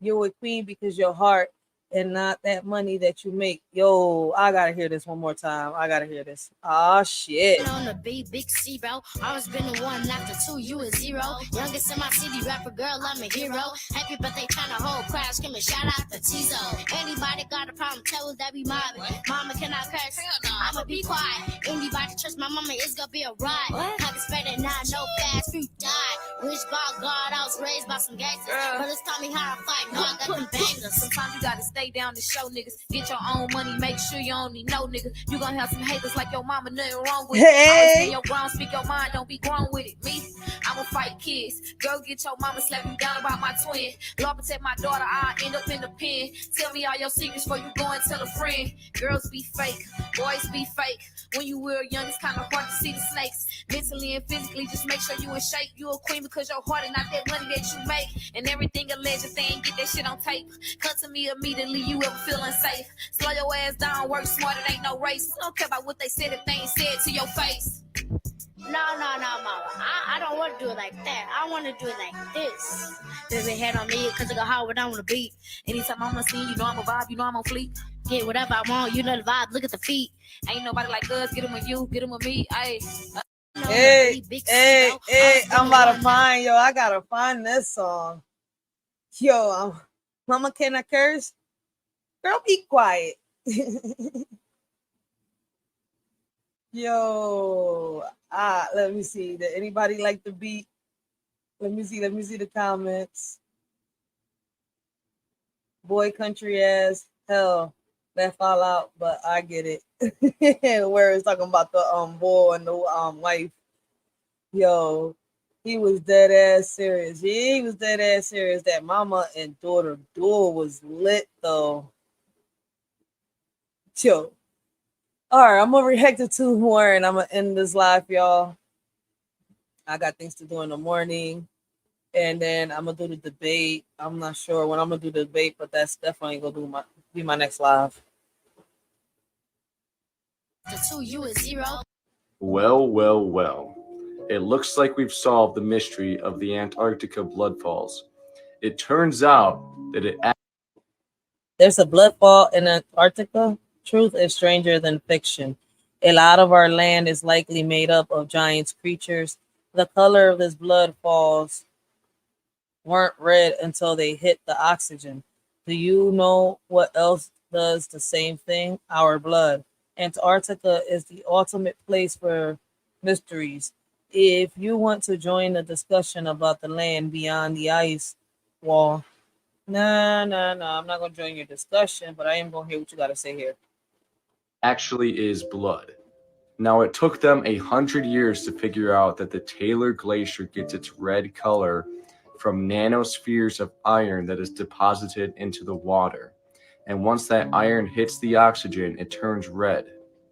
You're a queen because your heart and not that money that you make. Yo, I gotta hear this one more time. I gotta hear this. Ah, shit. On the big C, bro. Always been the one, not the 2, you a 0. Youngest in my city, rapper girl, I'm a hero. Happy birthday, tryna hold crowd, screaming, shout out to Tizo. Anybody got a problem, tell us that we mobbing. Mama cannot curse, I'ma be quiet. Anybody Ride to church, my mama is gonna be a ride. Pockets fat and not no fast food died. Rich by God, I was raised by some gangsters. Brothers taught me how to fight, now I got them bangers. Sometimes you gotta stay down to show niggas. Get your own money, make sure you only know nigga. You gonna have some haters like your mama, nothing wrong with it. Always stand your ground, speak your mind, don't be grown with it. Me, I'ma fight kids. Girl, get your mama, slap you down about my twin. Lord protect my daughter, I'll end up in the pen. Tell me all your secrets before you go and tell a friend. Girls be fake, boys be fake. When you were young, it's kinda hard to see the snakes. Mentally and physically, just make sure you in shape. You a queen because your heart is not that money that you make. And everything alleged, if they ain't get that shit on tape. Cut to me immediately, you ever feel unsafe. Slow your ass down, work smart, it ain't no race. I don't care about what they said if they ain't said to your face. No, mama. I don't want to do it like that. I want to do it like this. There's a head on me because it go hard when I want to beat. Anytime I'm on scene, you know I'm a vibe, you know I'm on fleek. Get whatever I want, you know the vibe, look at the feet. Ain't nobody like us, get them with you, get them with me, ayy. Hey, I'm about to find, I gotta find this song. Mama, can I curse? Girl, be quiet. Let me see. Did anybody like the beat? Let me see the comments. Boy, country ass, hell, that fall out, but I get it. Where it's talking about the boy and the wife. He was dead ass serious. Yeah, he was dead ass serious. That mama and daughter duel was lit though. All right, I'm gonna react to 2 more and I'm gonna end this live, y'all. I got things to do in the morning, and then I'm gonna do the debate. I'm not sure when I'm gonna do the debate, but that's definitely gonna be my next live. The 2, you is 0. Well. It looks like we've solved the mystery of the Antarctica bloodfalls. It turns out that there's a bloodfall in Antarctica. Truth is stranger than fiction. A lot of our land is likely made up of giant creatures. The color of this blood falls weren't red until they hit the oxygen. Do you know what else does the same thing? Our blood. Antarctica is the ultimate place for mysteries. If you want to join the discussion about the land beyond the ice wall, no, I'm not going to join your discussion, but I am going to hear what you got to say here. actually is blood. Now, it took them 100 years to figure out that the Taylor Glacier gets its red color from nanospheres of iron that is deposited into the water. And once that iron hits the oxygen, it turns red.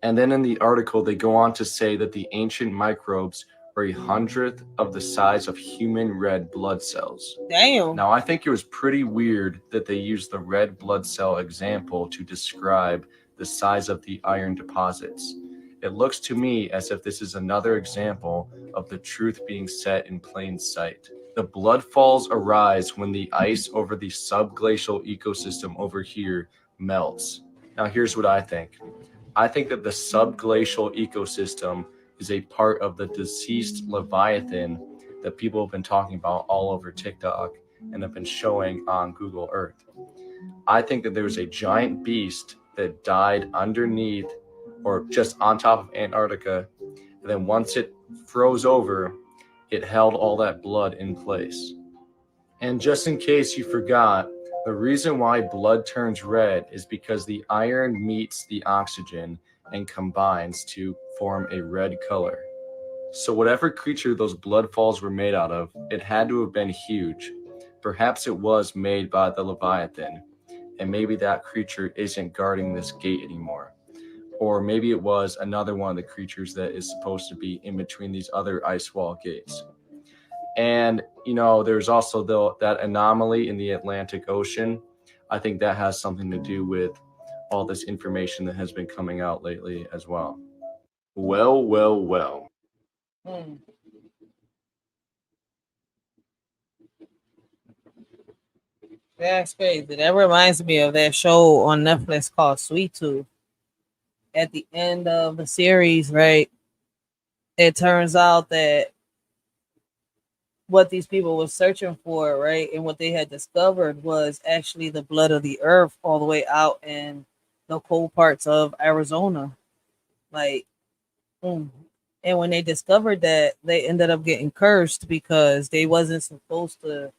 And then in the article, they go on to say that the ancient microbes are 1/100th of the size of human red blood cells. Damn. Now, I think it was pretty weird that they used the red blood cell example to describe the size of the iron deposits. It looks to me as if this is another example of the truth being set in plain sight. The blood falls arise when the ice over the subglacial ecosystem over here melts. Now, here's what I think. I think that the subglacial ecosystem is a part of the deceased Leviathan that people have been talking about all over TikTok and have been showing on Google Earth. I think that there's a giant beast that died underneath or just on top of Antarctica, and then once it froze over, it held all that blood in place. And just in case you forgot, the reason why blood turns red is because the iron meets the oxygen and combines to form a red color. So whatever creature those blood falls were made out of, it had to have been huge. Perhaps it was made by the Leviathan, and maybe that creature isn't guarding this gate anymore. Or maybe it was another one of the creatures that is supposed to be in between these other ice wall gates. And, there's also that anomaly in the Atlantic Ocean. I think that has something to do with all this information that has been coming out lately as well. Well. That's crazy. That reminds me of that show on Netflix called Sweet Tooth. At the end of the series, right, it turns out that what these people were searching for, right, and what they had discovered was actually the blood of the earth all the way out in the cold parts of Arizona. Like, Mm. And when they discovered that, they ended up getting cursed because they wasn't supposed to,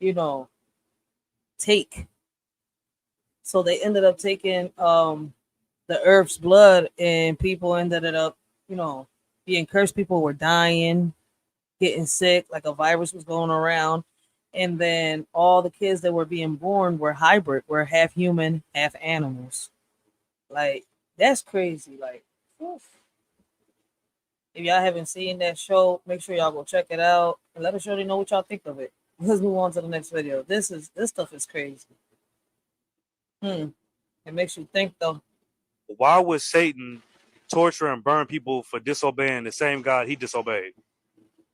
you know, take. So they ended up taking the earth's blood, and people ended up, you know, being cursed. People were dying, getting sick, like a virus was going around. And then all the kids that were being born were hybrid, were half human, half animals. Like, that's crazy. Like, oof. If y'all haven't seen that show, make sure y'all go check it out and let us surely know what y'all think of it. Let's move on to the next video. This stuff is crazy. It makes you think though. Why would Satan torture and burn people for disobeying the same God he disobeyed?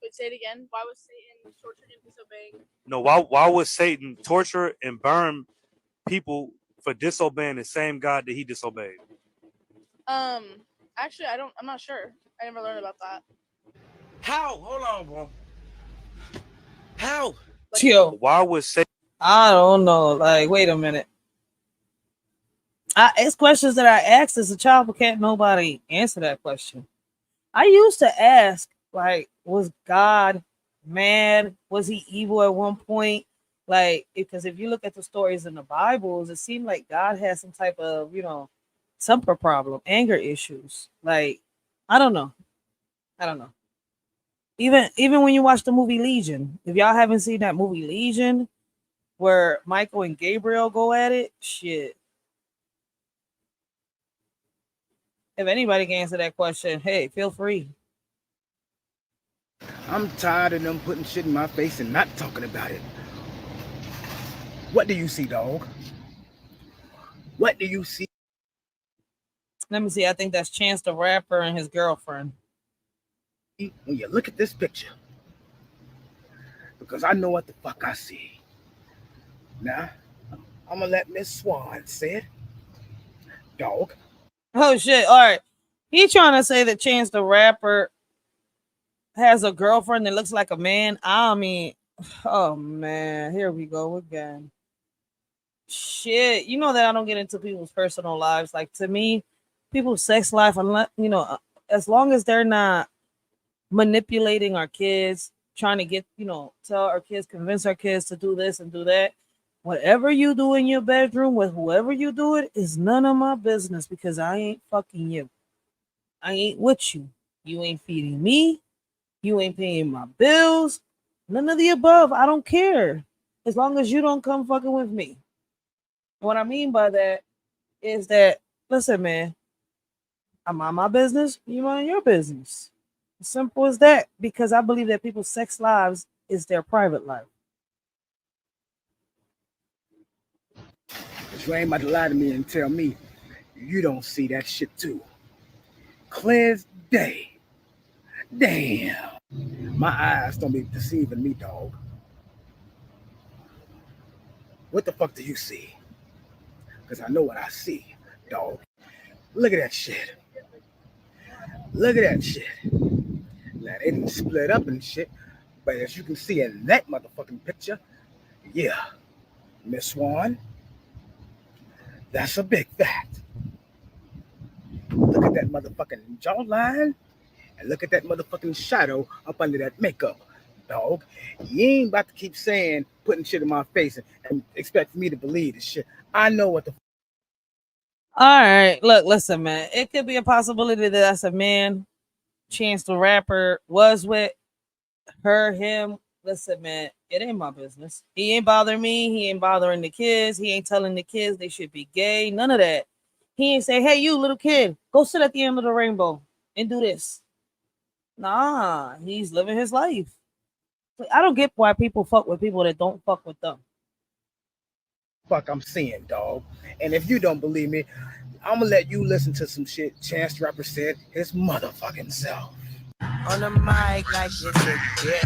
Wait, say it again. Why was Satan tortured and disobeying? No, why would Satan torture and burn people for disobeying the same God that he disobeyed? Actually, I'm not sure. I never learned about that. How? Hold on, bro. How? Chill. Why would Satan? I don't know. Like, wait a minute. It's questions that I asked as a child, but can't nobody answer that question. I used to ask, like, was God mad? Was he evil at one point? Like, because if you look at the stories in the Bibles, it seemed like God had some type of, you know, temper problem, anger issues. Like, I don't know. Even when you watch the movie Legion, if y'all haven't seen that movie Legion, where Michael and Gabriel go at it, shit. If anybody can answer that question, hey, feel free. I'm tired of them putting shit in my face and not talking about it. What do you see, dog? What do you see? Let me see. I think that's Chance the Rapper and his girlfriend. When you look at this picture, because I know what the fuck I see. Now, I'm gonna let Miss Swan say it. Dog. Oh shit! All right, he trying to say that Chance the Rapper has a girlfriend that looks like a man. I mean, oh man, here we go again. Shit, you know that I don't get into people's personal lives. Like, to me, people's sex life, unless, you know, as long as they're not manipulating our kids, trying to get, you know, tell our kids, convince our kids to do this and do that. Whatever you do in your bedroom with whoever you do it is none of my business, because I ain't fucking you. I ain't with you. You ain't feeding me. You ain't paying my bills. None of the above. I don't care. As long as you don't come fucking with me. What I mean by that is that, listen, man, I mind my business, you mind your business. As simple as that, because I believe that people's sex lives is their private life. But you ain't about to lie to me and tell me you don't see that shit too. Clear as day. Damn. My eyes don't be deceiving me, dog. What the fuck do you see? Because I know what I see, dog. Look at that shit. Look at that shit. Now, they didn't split up and shit, but as you can see in that motherfucking picture, yeah, Miss Swan, that's a big fact. Look at that motherfucking jawline, and look at that motherfucking shadow up under that makeup, dog. You ain't about to keep saying, putting shit in my face and expect me to believe this shit. I know what the All right, look, listen, man. It could be a possibility that that's a man Chance the Rapper was with, her, him. Listen, man, it ain't my business. He ain't bothering me. He ain't bothering the kids. He ain't telling the kids they should be gay. None of that. He ain't say, hey, you little kid, go sit at the end of the rainbow and do this. Nah, he's living his life. I don't get why people fuck with people that don't fuck with them. fuck I'm seeing, dog. And if you don't believe me, I'm gonna let you listen to some shit Chance the Rapper said his motherfucking self. On the mic like it's a dick.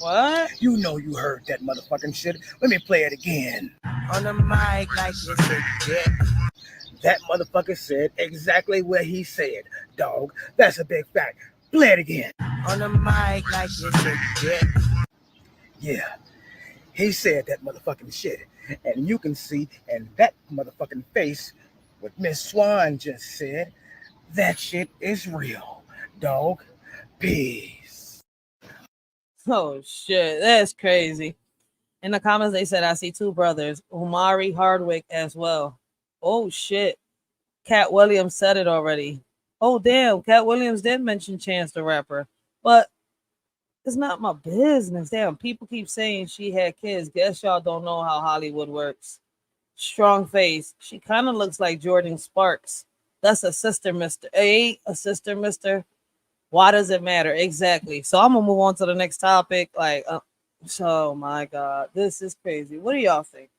What? You know you heard that motherfucking shit. Let me play it again. On the mic like it's a dick. That motherfucker said exactly what he said, dog. That's a big fact. Play it again. On the mic like it's a dick. Yeah, he said that motherfucking shit. And you can see in that motherfucking face what Miss Swan just said, That shit is real, dog. Peace. Oh shit, that's crazy. In the comments, they said I see two brothers, Umari Hardwick as well. Oh shit, Cat Williams said it already. Oh damn, Cat Williams did mention Chance the Rapper, but it's not my business. Damn, people keep saying she had kids. Guess y'all don't know how Hollywood works. Strong face. She kind of looks like Jordan Sparks. That's a sister, Mister. A sister, Mister. Why does it matter? Exactly. So I'm gonna move on to the next topic. Oh my god, this is crazy. What do y'all think?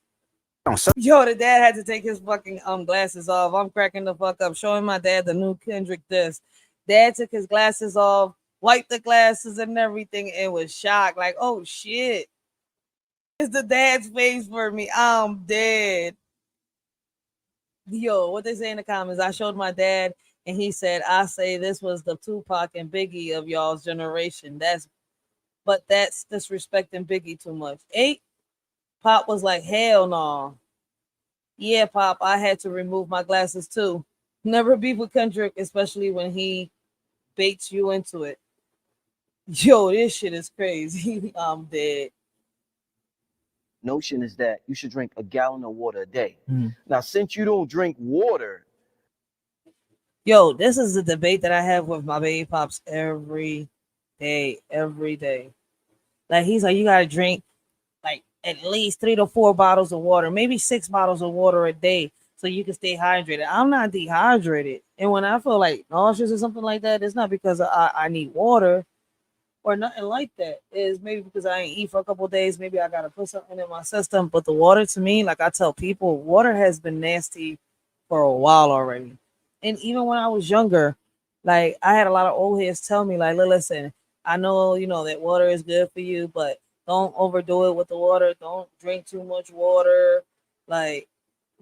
Yo, the dad had to take his fucking glasses off. I'm cracking the fuck up, showing my dad the new Kendrick disc. Dad took his glasses off, wiped the glasses and everything, and was shocked. Like, oh shit. It's the dad's face for me. I'm dead. Yo, what they say in the comments? I showed my dad, and he said, "I say this was the Tupac and Biggie of y'all's generation." That's disrespecting Biggie too much. Pop was like, "Hell no." Yeah, Pop, I had to remove my glasses too. Never beef with Kendrick, especially when he baits you into it. Yo, this shit is crazy. I'm dead. Notion is that you should drink a gallon of water a day. Now, since you don't drink water, Yo, this is a debate that I have with my baby pops every day, every day. Like he's like, you gotta drink like at least 3 to 4 bottles of water, maybe 6 bottles of water a day, so you can stay hydrated. I'm not dehydrated, and when I feel like nauseous or something like that, it's not because I need water or nothing like that. It's maybe because I ain't eat for a couple of days. Maybe I gotta put something in my system. But the water to me, like I tell people, water has been nasty for a while already. And even when I was younger, like I had a lot of old heads tell me, like, listen, I know you know that water is good for you, but don't overdo it with the water. Don't drink too much water. Like,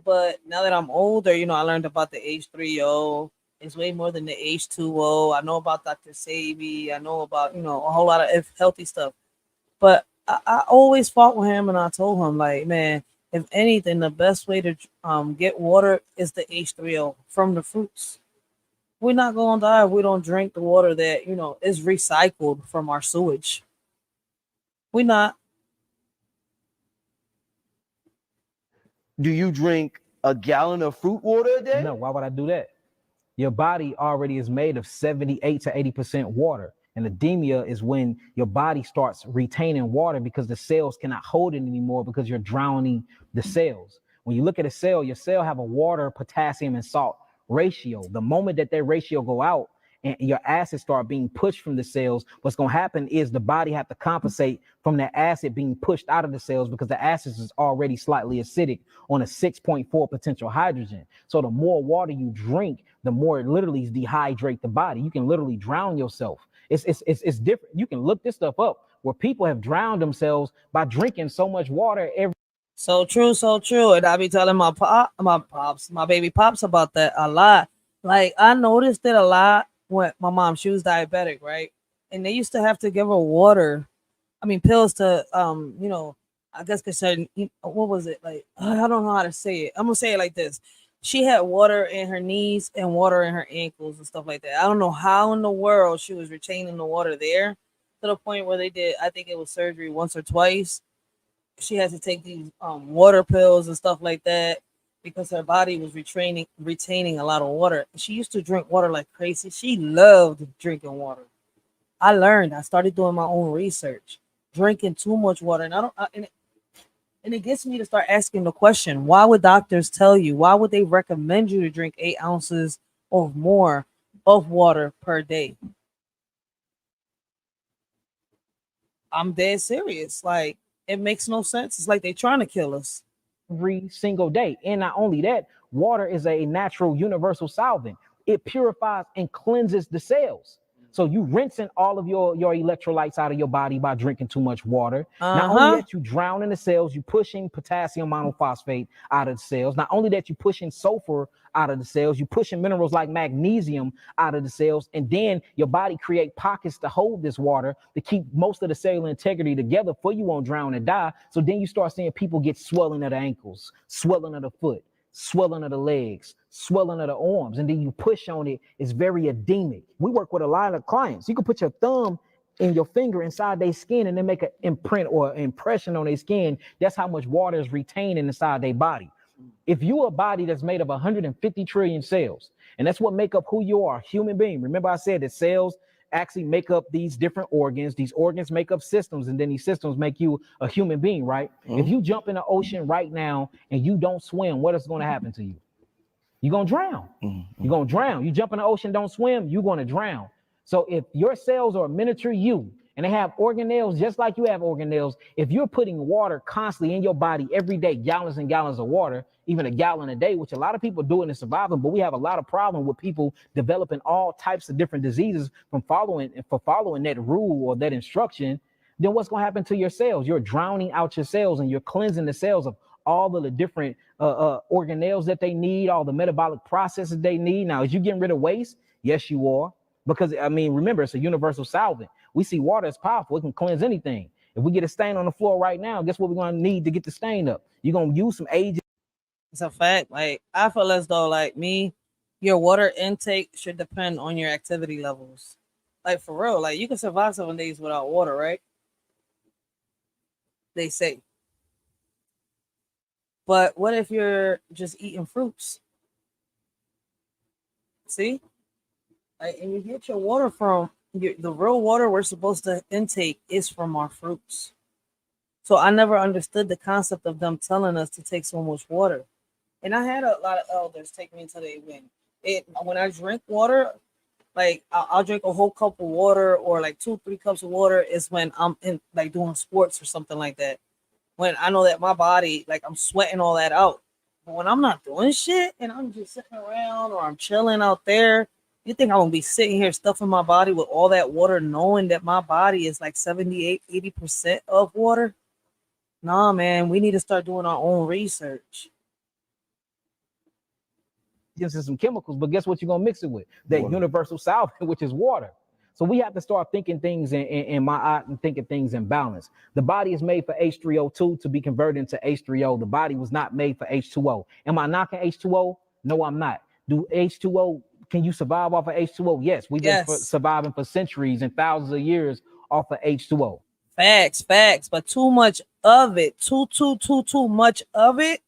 but now that I'm older, I learned about the H3O. It's way more than the H2O. I know about Dr. Sabi. I know about, a whole lot of healthy stuff. But I always fought with him and I told him, like, man, if anything, the best way to get water is the H3O from the fruits. We're not going to die if we don't drink the water that, is recycled from our sewage. We're not. do you drink a gallon of fruit water a day? No, why would I do that? Your body already is made of 78 to 80% water. And edemia is when your body starts retaining water because the cells cannot hold it anymore because you're drowning the cells. When you look at a cell, your cell have a water, potassium, and salt ratio. The moment that ratio go out and your acids start being pushed from the cells, what's going to happen is the body have to compensate from that acid being pushed out of the cells because the acids is already slightly acidic on a 6.4 potential hydrogen. So the more water you drink, the more it literally dehydrate the body. You can literally drown yourself. It's different. You can look this stuff up where people have drowned themselves by drinking so much water every. So true, so true. And I be telling my baby pops about that a lot. Like I noticed it a lot when my mom, she was diabetic, right? And they used to have to give her water. I mean pills to I guess concerning what was it like? I don't know how to say it. I'm gonna say it like this. She had water in her knees and water in her ankles and stuff like that. I don't know how in the world she was retaining the water there to the point where they did, I think it was surgery once or twice. She had to take these water pills and stuff like that because her body was retaining a lot of water. She used to drink water like crazy. She loved drinking water. I started doing my own research, drinking too much water, and and it gets me to start asking the question: why would doctors tell you? Why would they recommend you to drink 8 ounces or more of water per day? I'm dead serious. Like it makes no sense. It's like they're trying to kill us every single day. And not only that, water is a natural universal solvent. It purifies and cleanses the cells. So you rinsing all of your electrolytes out of your body by drinking too much water. Not only that, you drown in the cells, you pushing potassium monophosphate out of the cells. Not only that, you pushing sulfur out of the cells, you pushing minerals like magnesium out of the cells, and then your body create pockets to hold this water to keep most of the cellular integrity together for you won't drown and die. So then you start seeing people get swelling of the ankles, swelling of the foot, swelling of the legs, swelling of the arms, and then you push on it, it's very edemic. We work with a lot of clients. You can put your thumb and your finger inside their skin and then make an imprint or impression on their skin. That's how much water is retained inside their body. If you're a body that's made of 150 trillion cells, and that's what make up who you are, human being. Remember I said that cells actually make up these different organs. These organs make up systems, and then these systems make you a human being, right? If you jump in the ocean right now and you don't swim, what is going to happen to you? You're going to drown. You're going to drown. You jump in the ocean, don't swim, you're going to drown. So if your cells are a miniature you, and they have organelles just like you have organelles, if you're putting water constantly in your body every day, gallons and gallons of water, even a gallon a day, which a lot of people do it and surviving, but we have a lot of problem with people developing all types of different diseases from following that rule or that instruction, then what's going to happen to your cells? You're drowning out your cells and you're cleansing the cells of all of the different organelles that they need, all the metabolic processes they need. Now, is you getting rid of waste? Yes, you are. Because, I mean, remember, it's a universal solvent. We see water as powerful. It can cleanse anything. If we get a stain on the floor right now, guess what we're going to need to get the stain up? You're going to use some agent. It's a fact. Like, I feel as though, like me, your water intake should depend on your activity levels. Like, for real, like, you can survive 7 days without water, right? They say. But what if you're just eating fruits? See? Like, and you get your water from the real water we're supposed to intake is from our fruits. So I never understood the concept of them telling us to take so much water. And I had a lot of elders take me until they win. When I drink water, like I'll drink a whole cup of water or like 2-3 cups of water is when I'm in like doing sports or something like that. When I know that my body, like I'm sweating all that out. But when I'm not doing shit and I'm just sitting around or I'm chilling out there, you think I'm gonna be sitting here stuffing my body with all that water, knowing that my body is like 78-80% of water? Nah, man, we need to start doing our own research. Just some chemicals, but guess what you're gonna mix it with? That universal solvent, which is water. So we have to start thinking things in my eye and thinking things in balance. The body is made for H3O2 to be converted into H3O. The body was not made for H2O. Am I knocking H2O? No, I'm not. Do H2O, can you survive off of H2O? Yes, we've been surviving for centuries and thousands of years off of H2O. Facts, but too much of it, too much of it.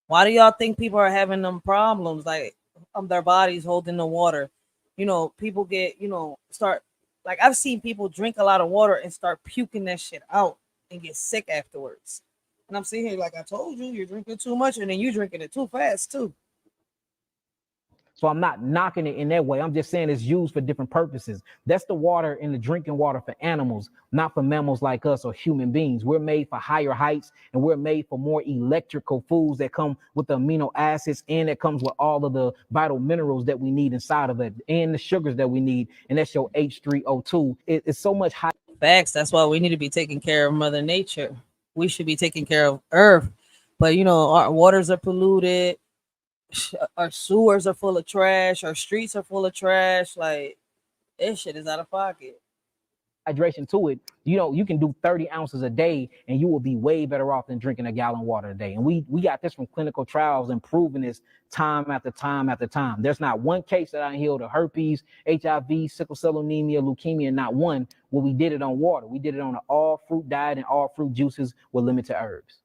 Why do y'all think people are having them problems? Like their bodies holding the water. You know, people get, start, like I've seen people drink a lot of water and start puking that shit out and get sick afterwards. And I'm sitting here like, I told you, you're drinking too much and then you're drinking it too fast too. So I'm not knocking it in that way. I'm just saying it's used for different purposes. That's the water in the drinking water for animals, not for mammals like us or human beings. We're made for higher heights and we're made for more electrical foods that come with the amino acids and that comes with all of the vital minerals that we need inside of it and the sugars that we need. And that's your H3O2. It's so much high. Facts. That's why we need to be taking care of Mother Nature. We should be taking care of Earth. But, our waters are polluted. Our sewers are full of trash. Our streets are full of trash. Like, this shit is out of pocket. Hydration to it, you can do 30 ounces a day and you will be way better off than drinking a gallon of water a day. And we got this from clinical trials and proving this time after time after time. There's not one case that I healed of herpes, HIV, sickle cell anemia, leukemia, not one where we did it on water. We did it on an all fruit diet and all fruit juices with limited herbs.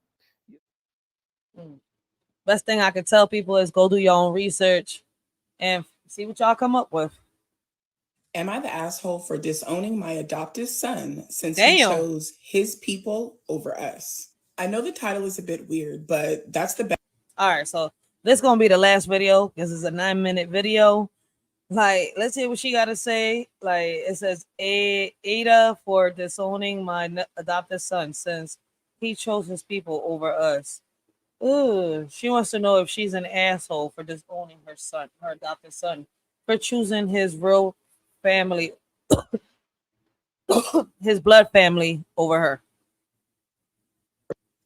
Best thing I could tell people is go do your own research and see what y'all come up with. Am I the asshole for disowning my adopted son since he chose his people over us? I know the title is a bit weird, but that's the best. All right, so this is going to be the last video. This is a 9-minute video. Like, let's hear what she got to say. Like, it says, Ada for disowning my adopted son since he chose his people over us. Ooh, she wants to know if she's an asshole for disowning her son, her adopted son, for choosing his real family, his blood family over her.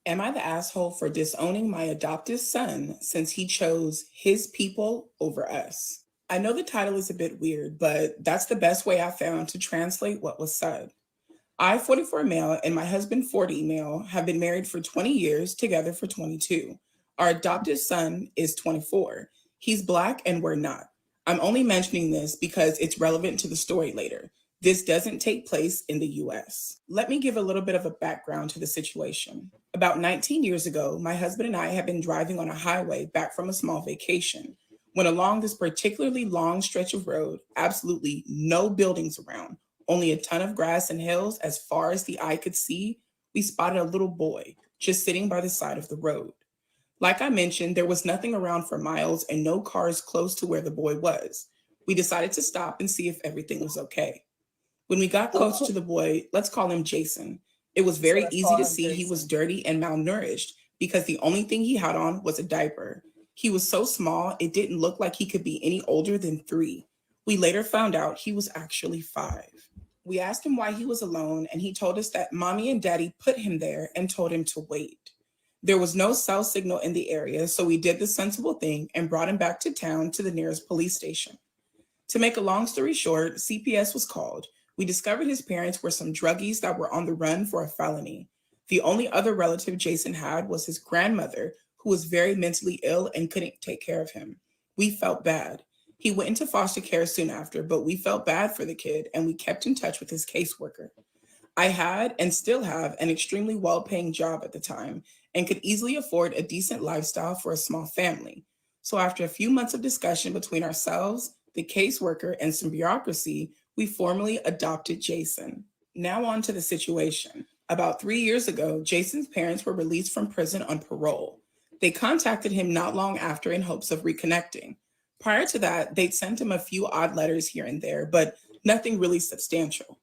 Am I the asshole for disowning my adopted son since he chose his people over us? I know the title is a bit weird, but that's the best way I found to translate what was said. I, 44 male, and my husband, 40 male, have been married for 20 years, together for 22. Our adopted son is 24. He's Black and we're not. I'm only mentioning this because it's relevant to the story later. This doesn't take place in the US. Let me give a little bit of a background to the situation. About 19 years ago, my husband and I had been driving on a highway back from a small vacation when along this particularly long stretch of road, absolutely no buildings around, only a ton of grass and hills as far as the eye could see, we spotted a little boy just sitting by the side of the road. Like I mentioned, there was nothing around for miles and no cars close to where the boy was. We decided to stop and see if everything was okay. When we got close to the boy, let's call him Jason, it was very easy to see he was dirty and malnourished because the only thing he had on was a diaper. He was so small, it didn't look like he could be any older than 3. We later found out he was actually 5. We asked him why he was alone, and he told us that mommy and daddy put him there and told him to wait. There was no cell signal in the area, so we did the sensible thing and brought him back to town to the nearest police station. To make a long story short, CPS was called. We discovered his parents were some druggies that were on the run for a felony. The only other relative Jason had was his grandmother, who was very mentally ill and couldn't take care of him. We felt bad. He went into foster care soon after, but we felt bad for the kid and we kept in touch with his caseworker. I had and still have an extremely well-paying job at the time and could easily afford a decent lifestyle for a small family. So after a few months of discussion between ourselves, the caseworker, and some bureaucracy, we formally adopted Jason. Now on to the situation. About 3 years ago, Jason's parents were released from prison on parole. They contacted him not long after in hopes of reconnecting. Prior to that, they'd sent him a few odd letters here and there, but nothing really substantial.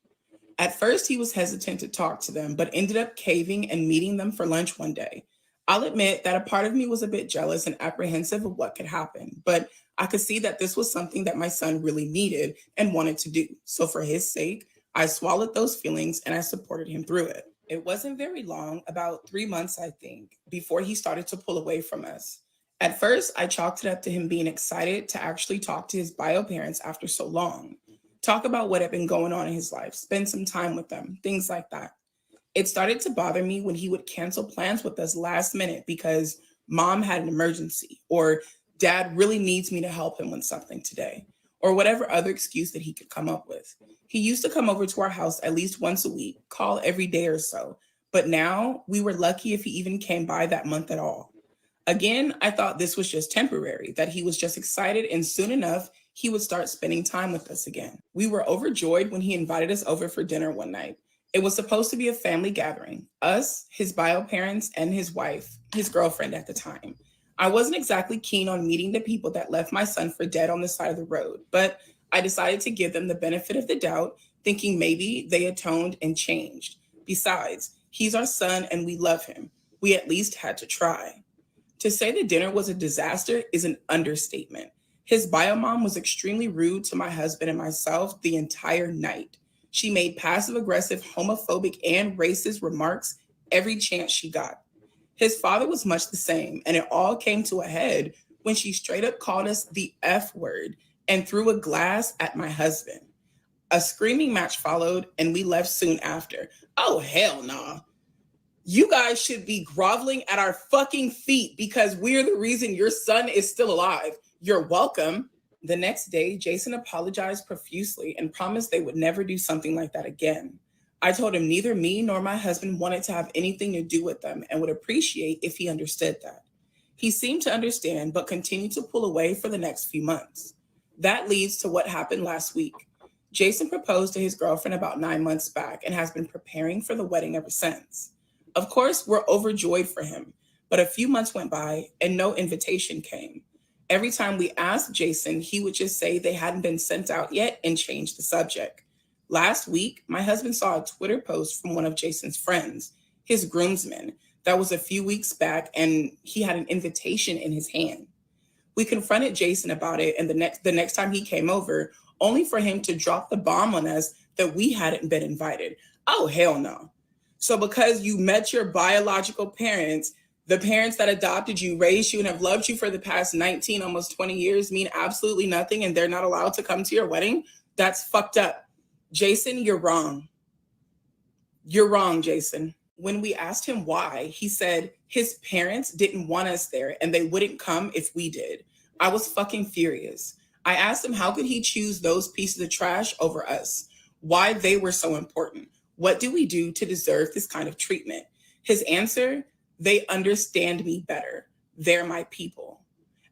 At first, he was hesitant to talk to them, but ended up caving and meeting them for lunch one day. I'll admit that a part of me was a bit jealous and apprehensive of what could happen, but I could see that this was something that my son really needed and wanted to do. So for his sake, I swallowed those feelings and I supported him through it. It wasn't very long, about 3 months, I think, before he started to pull away from us. At first, I chalked it up to him being excited to actually talk to his bio parents after so long. Talk about what had been going on in his life, spend some time with them, things like that. It started to bother me when he would cancel plans with us last minute because mom had an emergency or dad really needs me to help him with something today, or whatever other excuse that he could come up with. He used to come over to our house at least once a week, call every day or so, but now we were lucky if he even came by that month at all. Again, I thought this was just temporary, that he was just excited and soon enough, he would start spending time with us again. We were overjoyed when he invited us over for dinner one night. It was supposed to be a family gathering, us, his bio parents, and his wife, his girlfriend at the time. I wasn't exactly keen on meeting the people that left my son for dead on the side of the road, but I decided to give them the benefit of the doubt, thinking maybe they atoned and changed. Besides, he's our son and we love him. We at least had to try. To say the dinner was a disaster is an understatement. His bio mom was extremely rude to my husband and myself the entire night. She made passive-aggressive, homophobic, and racist remarks every chance she got. His father was much the same, and it all came to a head when she straight up called us the F word and threw a glass at my husband. A screaming match followed, and we left soon after. Oh, hell nah. You guys should be groveling at our fucking feet because we're the reason your son is still alive. You're welcome. The next day, Jason apologized profusely and promised they would never do something like that again. I told him neither me nor my husband wanted to have anything to do with them and would appreciate if he understood that. He seemed to understand, but continued to pull away for the next few months. That leads to what happened last week. Jason proposed to his girlfriend about 9 months back and has been preparing for the wedding ever since. Of course, we're overjoyed for him, but a few months went by and no invitation came. Every time we asked Jason, he would just say they hadn't been sent out yet and change the subject. Last week, my husband saw a Twitter post from one of Jason's friends, his groomsmen, that was a few weeks back, and he had an invitation in his hand. We confronted Jason about it, and the next time he came over, only for him to drop the bomb on us that we hadn't been invited. Oh, hell no. So because you met your biological parents, the parents that adopted you, raised you, and have loved you for the past 19, almost 20 years mean absolutely nothing and they're not allowed to come to your wedding? That's fucked up. Jason, you're wrong. You're wrong, Jason. When we asked him why, he said His parents didn't want us there and they wouldn't come if we did. I was fucking furious. I asked him how could he choose those pieces of trash over us? Why they were so important? What do we do to deserve this kind of treatment? His answer, they understand me better. They're my people.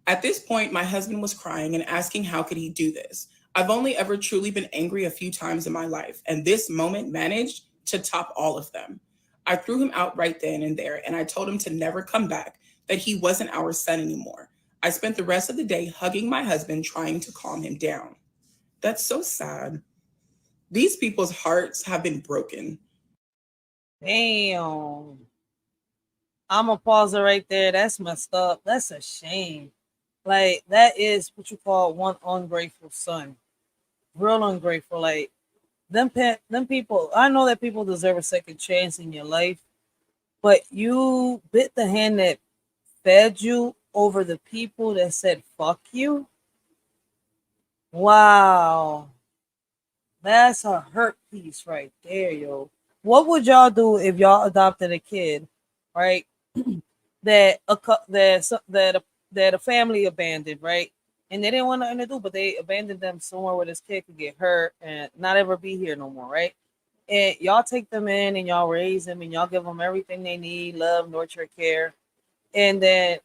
At this point, my husband was crying and asking how could he do this? I've only ever truly been angry a few times in my life, and this moment managed to top all of them. I threw him out right then and there, and I told him to never come back, that he wasn't our son anymore. I spent the rest of the day hugging my husband, trying to calm him down. That's so sad. These people's hearts have been broken. Damn. I'm going to pause it right there. That's messed up. That's a shame. Like, that is what you call one ungrateful son. Real ungrateful. Like, them people, I know that people deserve a second chance in your life, but you bit the hand that fed you over the people that said fuck you. Wow. That's a hurt piece right there, yo. What would y'all do if y'all adopted a kid, right? that a family abandoned, right? And they didn't want nothing to do, but they abandoned them somewhere where this kid could get hurt and not ever be here no more, right? And y'all take them in and y'all raise them and y'all give them everything they need, love, nurture, care. And then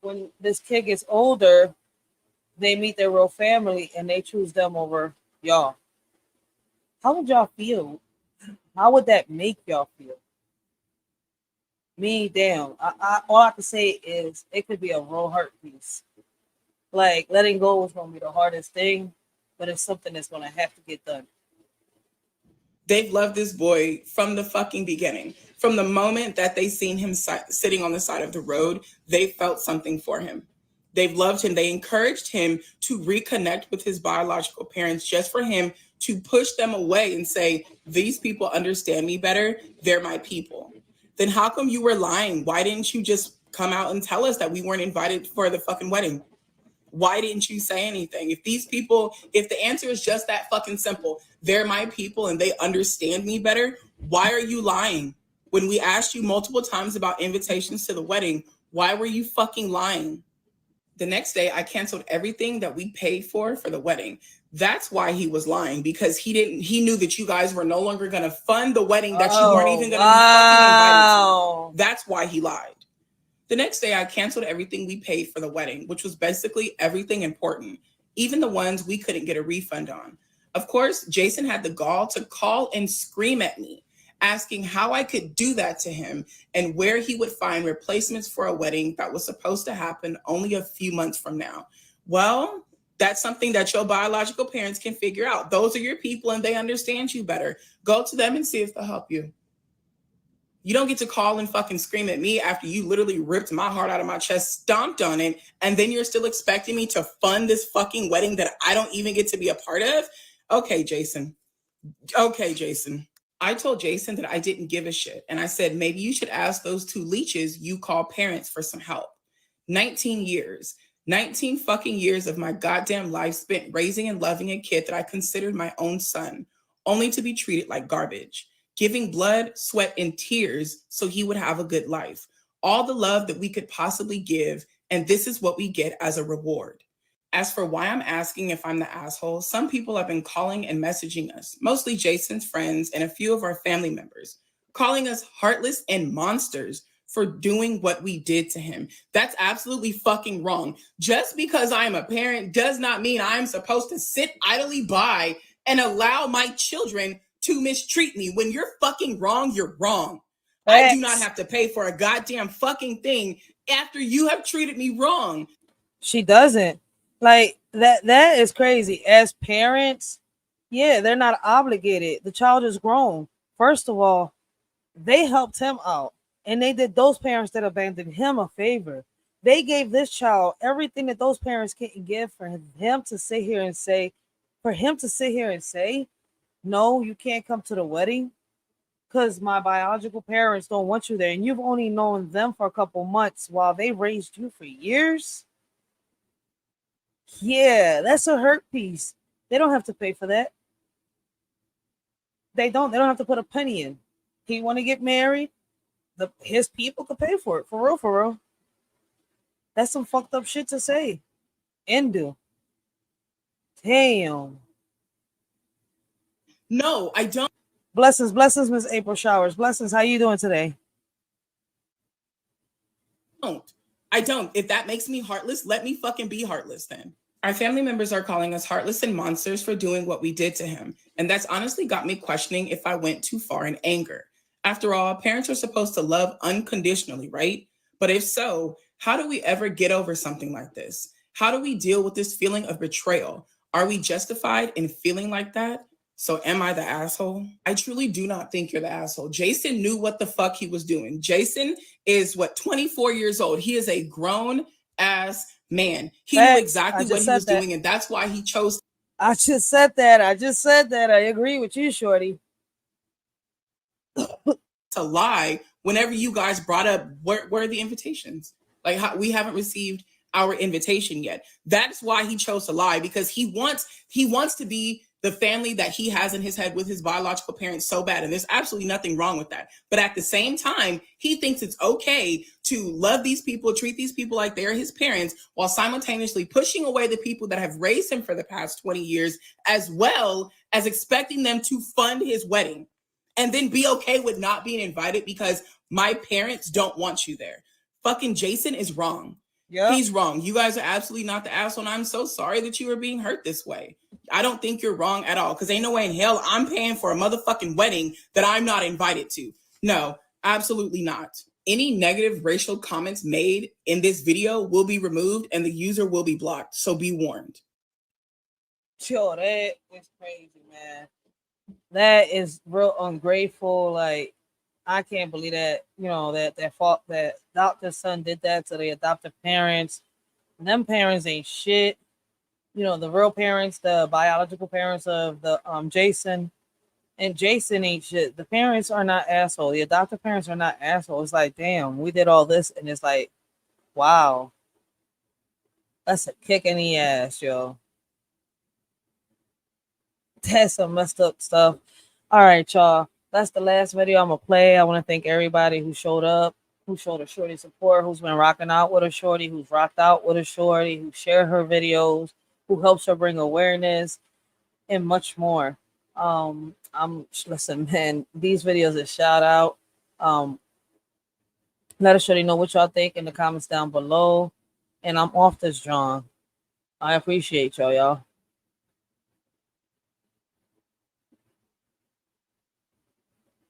when this kid gets older, they meet their real family and they choose them over y'all. How would y'all feel? How would that make y'all feel? Me, damn. All I can say is it could be a real hurt piece. Like, letting go is going to be the hardest thing, but it's something that's going to have to get done. They've loved this boy from the fucking beginning. From the moment that they seen him sitting on the side of the road, they felt something for him. They've loved him. They encouraged him to reconnect with his biological parents just for him to push them away and say, these people understand me better. They're my people. Then how come you were lying? Why didn't you just come out and tell us that we weren't invited for the fucking wedding? Why didn't you say anything? If the answer is just that fucking simple, they're my people and they understand me better, why are you lying? When we asked you multiple times about invitations to the wedding, why were you fucking lying? The next day, I canceled everything that we paid for the wedding. That's why he was lying, because he knew that you guys were no longer going to fund the wedding that you weren't even going to be fucking invited to. That's why he lied. The next day, I canceled everything we paid for the wedding, which was basically everything important, even the ones we couldn't get a refund on. Of course, Jason had the gall to call and scream at me, asking how I could do that to him and where he would find replacements for a wedding that was supposed to happen only a few months from now. Well, that's something that your biological parents can figure out. Those are your people and they understand you better. Go to them and see if they'll help you. You don't get to call and fucking scream at me after you literally ripped my heart out of my chest, stomped on it, and then you're still expecting me to fund this fucking wedding that I don't even get to be a part of? Okay, Jason. I told Jason that I didn't give a shit, and I said, maybe you should ask those two leeches you call parents for some help. 19 fucking years of my goddamn life spent raising and loving a kid that I considered my own son, only to be treated like garbage. Giving blood, sweat, and tears so he would have a good life. All the love that we could possibly give, and this is what we get as a reward. As for why I'm asking if I'm the asshole, some people have been calling and messaging us, mostly Jason's friends and a few of our family members, calling us heartless and monsters for doing what we did to him. That's absolutely fucking wrong. Just because I'm a parent does not mean I'm supposed to sit idly by and allow my children to mistreat me. When you're fucking wrong, you're wrong. I do not have to pay for a goddamn fucking thing after you have treated me wrong. She doesn't. Like, that is crazy. As parents, yeah, they're not obligated. The child is grown. First of all, they helped him out. And they did those parents that abandoned him a favor. They gave this child everything that those parents couldn't give for him to sit here and say, no, you can't come to the wedding because my biological parents don't want you there. And you've only known them for a couple months while they raised you for years. Yeah, that's a hurt piece. They don't have to pay for that. They don't have to put a penny in. He want to get married. his people could pay for it. For real, for real. That's some fucked up shit to say and do. Damn. No, I don't. Blessings, blessings, Miss April Showers. Blessings. How you doing today? I don't. If that makes me heartless, let me fucking be heartless then. Our family members are calling us heartless and monsters for doing what we did to him. And that's honestly got me questioning if I went too far in anger. After all, parents are supposed to love unconditionally, right? But if so, how do we ever get over something like this? How do we deal with this feeling of betrayal? Are we justified in feeling like that? So am I the asshole? I truly do not think you're the asshole. Jason knew what the fuck he was doing. Jason is 24 years old. He is a grown ass man. He knew exactly what he was doing, and that's why he chose. I just said that. I agree with you, Shorty. To lie whenever you guys brought up where are the invitations? Like, we haven't received our invitation yet. That's why he chose to lie, because he wants to be the family that he has in his head with his biological parents so bad. And there's absolutely nothing wrong with that. But at the same time, he thinks it's okay to love these people, treat these people like they're his parents, while simultaneously pushing away the people that have raised him for the past 20 years, as well as expecting them to fund his wedding and then be okay with not being invited because my parents don't want you there. Fucking Jason is wrong. Yep. He's wrong. You guys are absolutely not the asshole. And I'm so sorry that you were being hurt this way. I don't think you're wrong at all, because ain't no way in hell I'm paying for a motherfucking wedding that I'm not invited to. No, absolutely not. Any negative racial comments made in this video will be removed and the user will be blocked. So be warned. Yo, that is crazy, man. That is real ungrateful. Like, I can't believe that, that adopted son did that to the adoptive parents. And them parents ain't shit. The real parents, the biological parents of the Jason, and Jason ain't shit. The parents are not assholes. The adoptive parents are not assholes. It's like, damn, we did all this, and it's like, wow, that's a kick in the ass, yo. That's some messed up stuff. All right, y'all. That's the last video I'm gonna play. I want to thank everybody who showed up, who showed a Shorty support, who's been rocking out with a Shorty, who's rocked out with a Shorty, who shared her videos, who helps her bring awareness, and much more. Listen, man, these videos are shout out. Let us Shorty know what y'all think in the comments down below. And I'm off this, John. I appreciate y'all.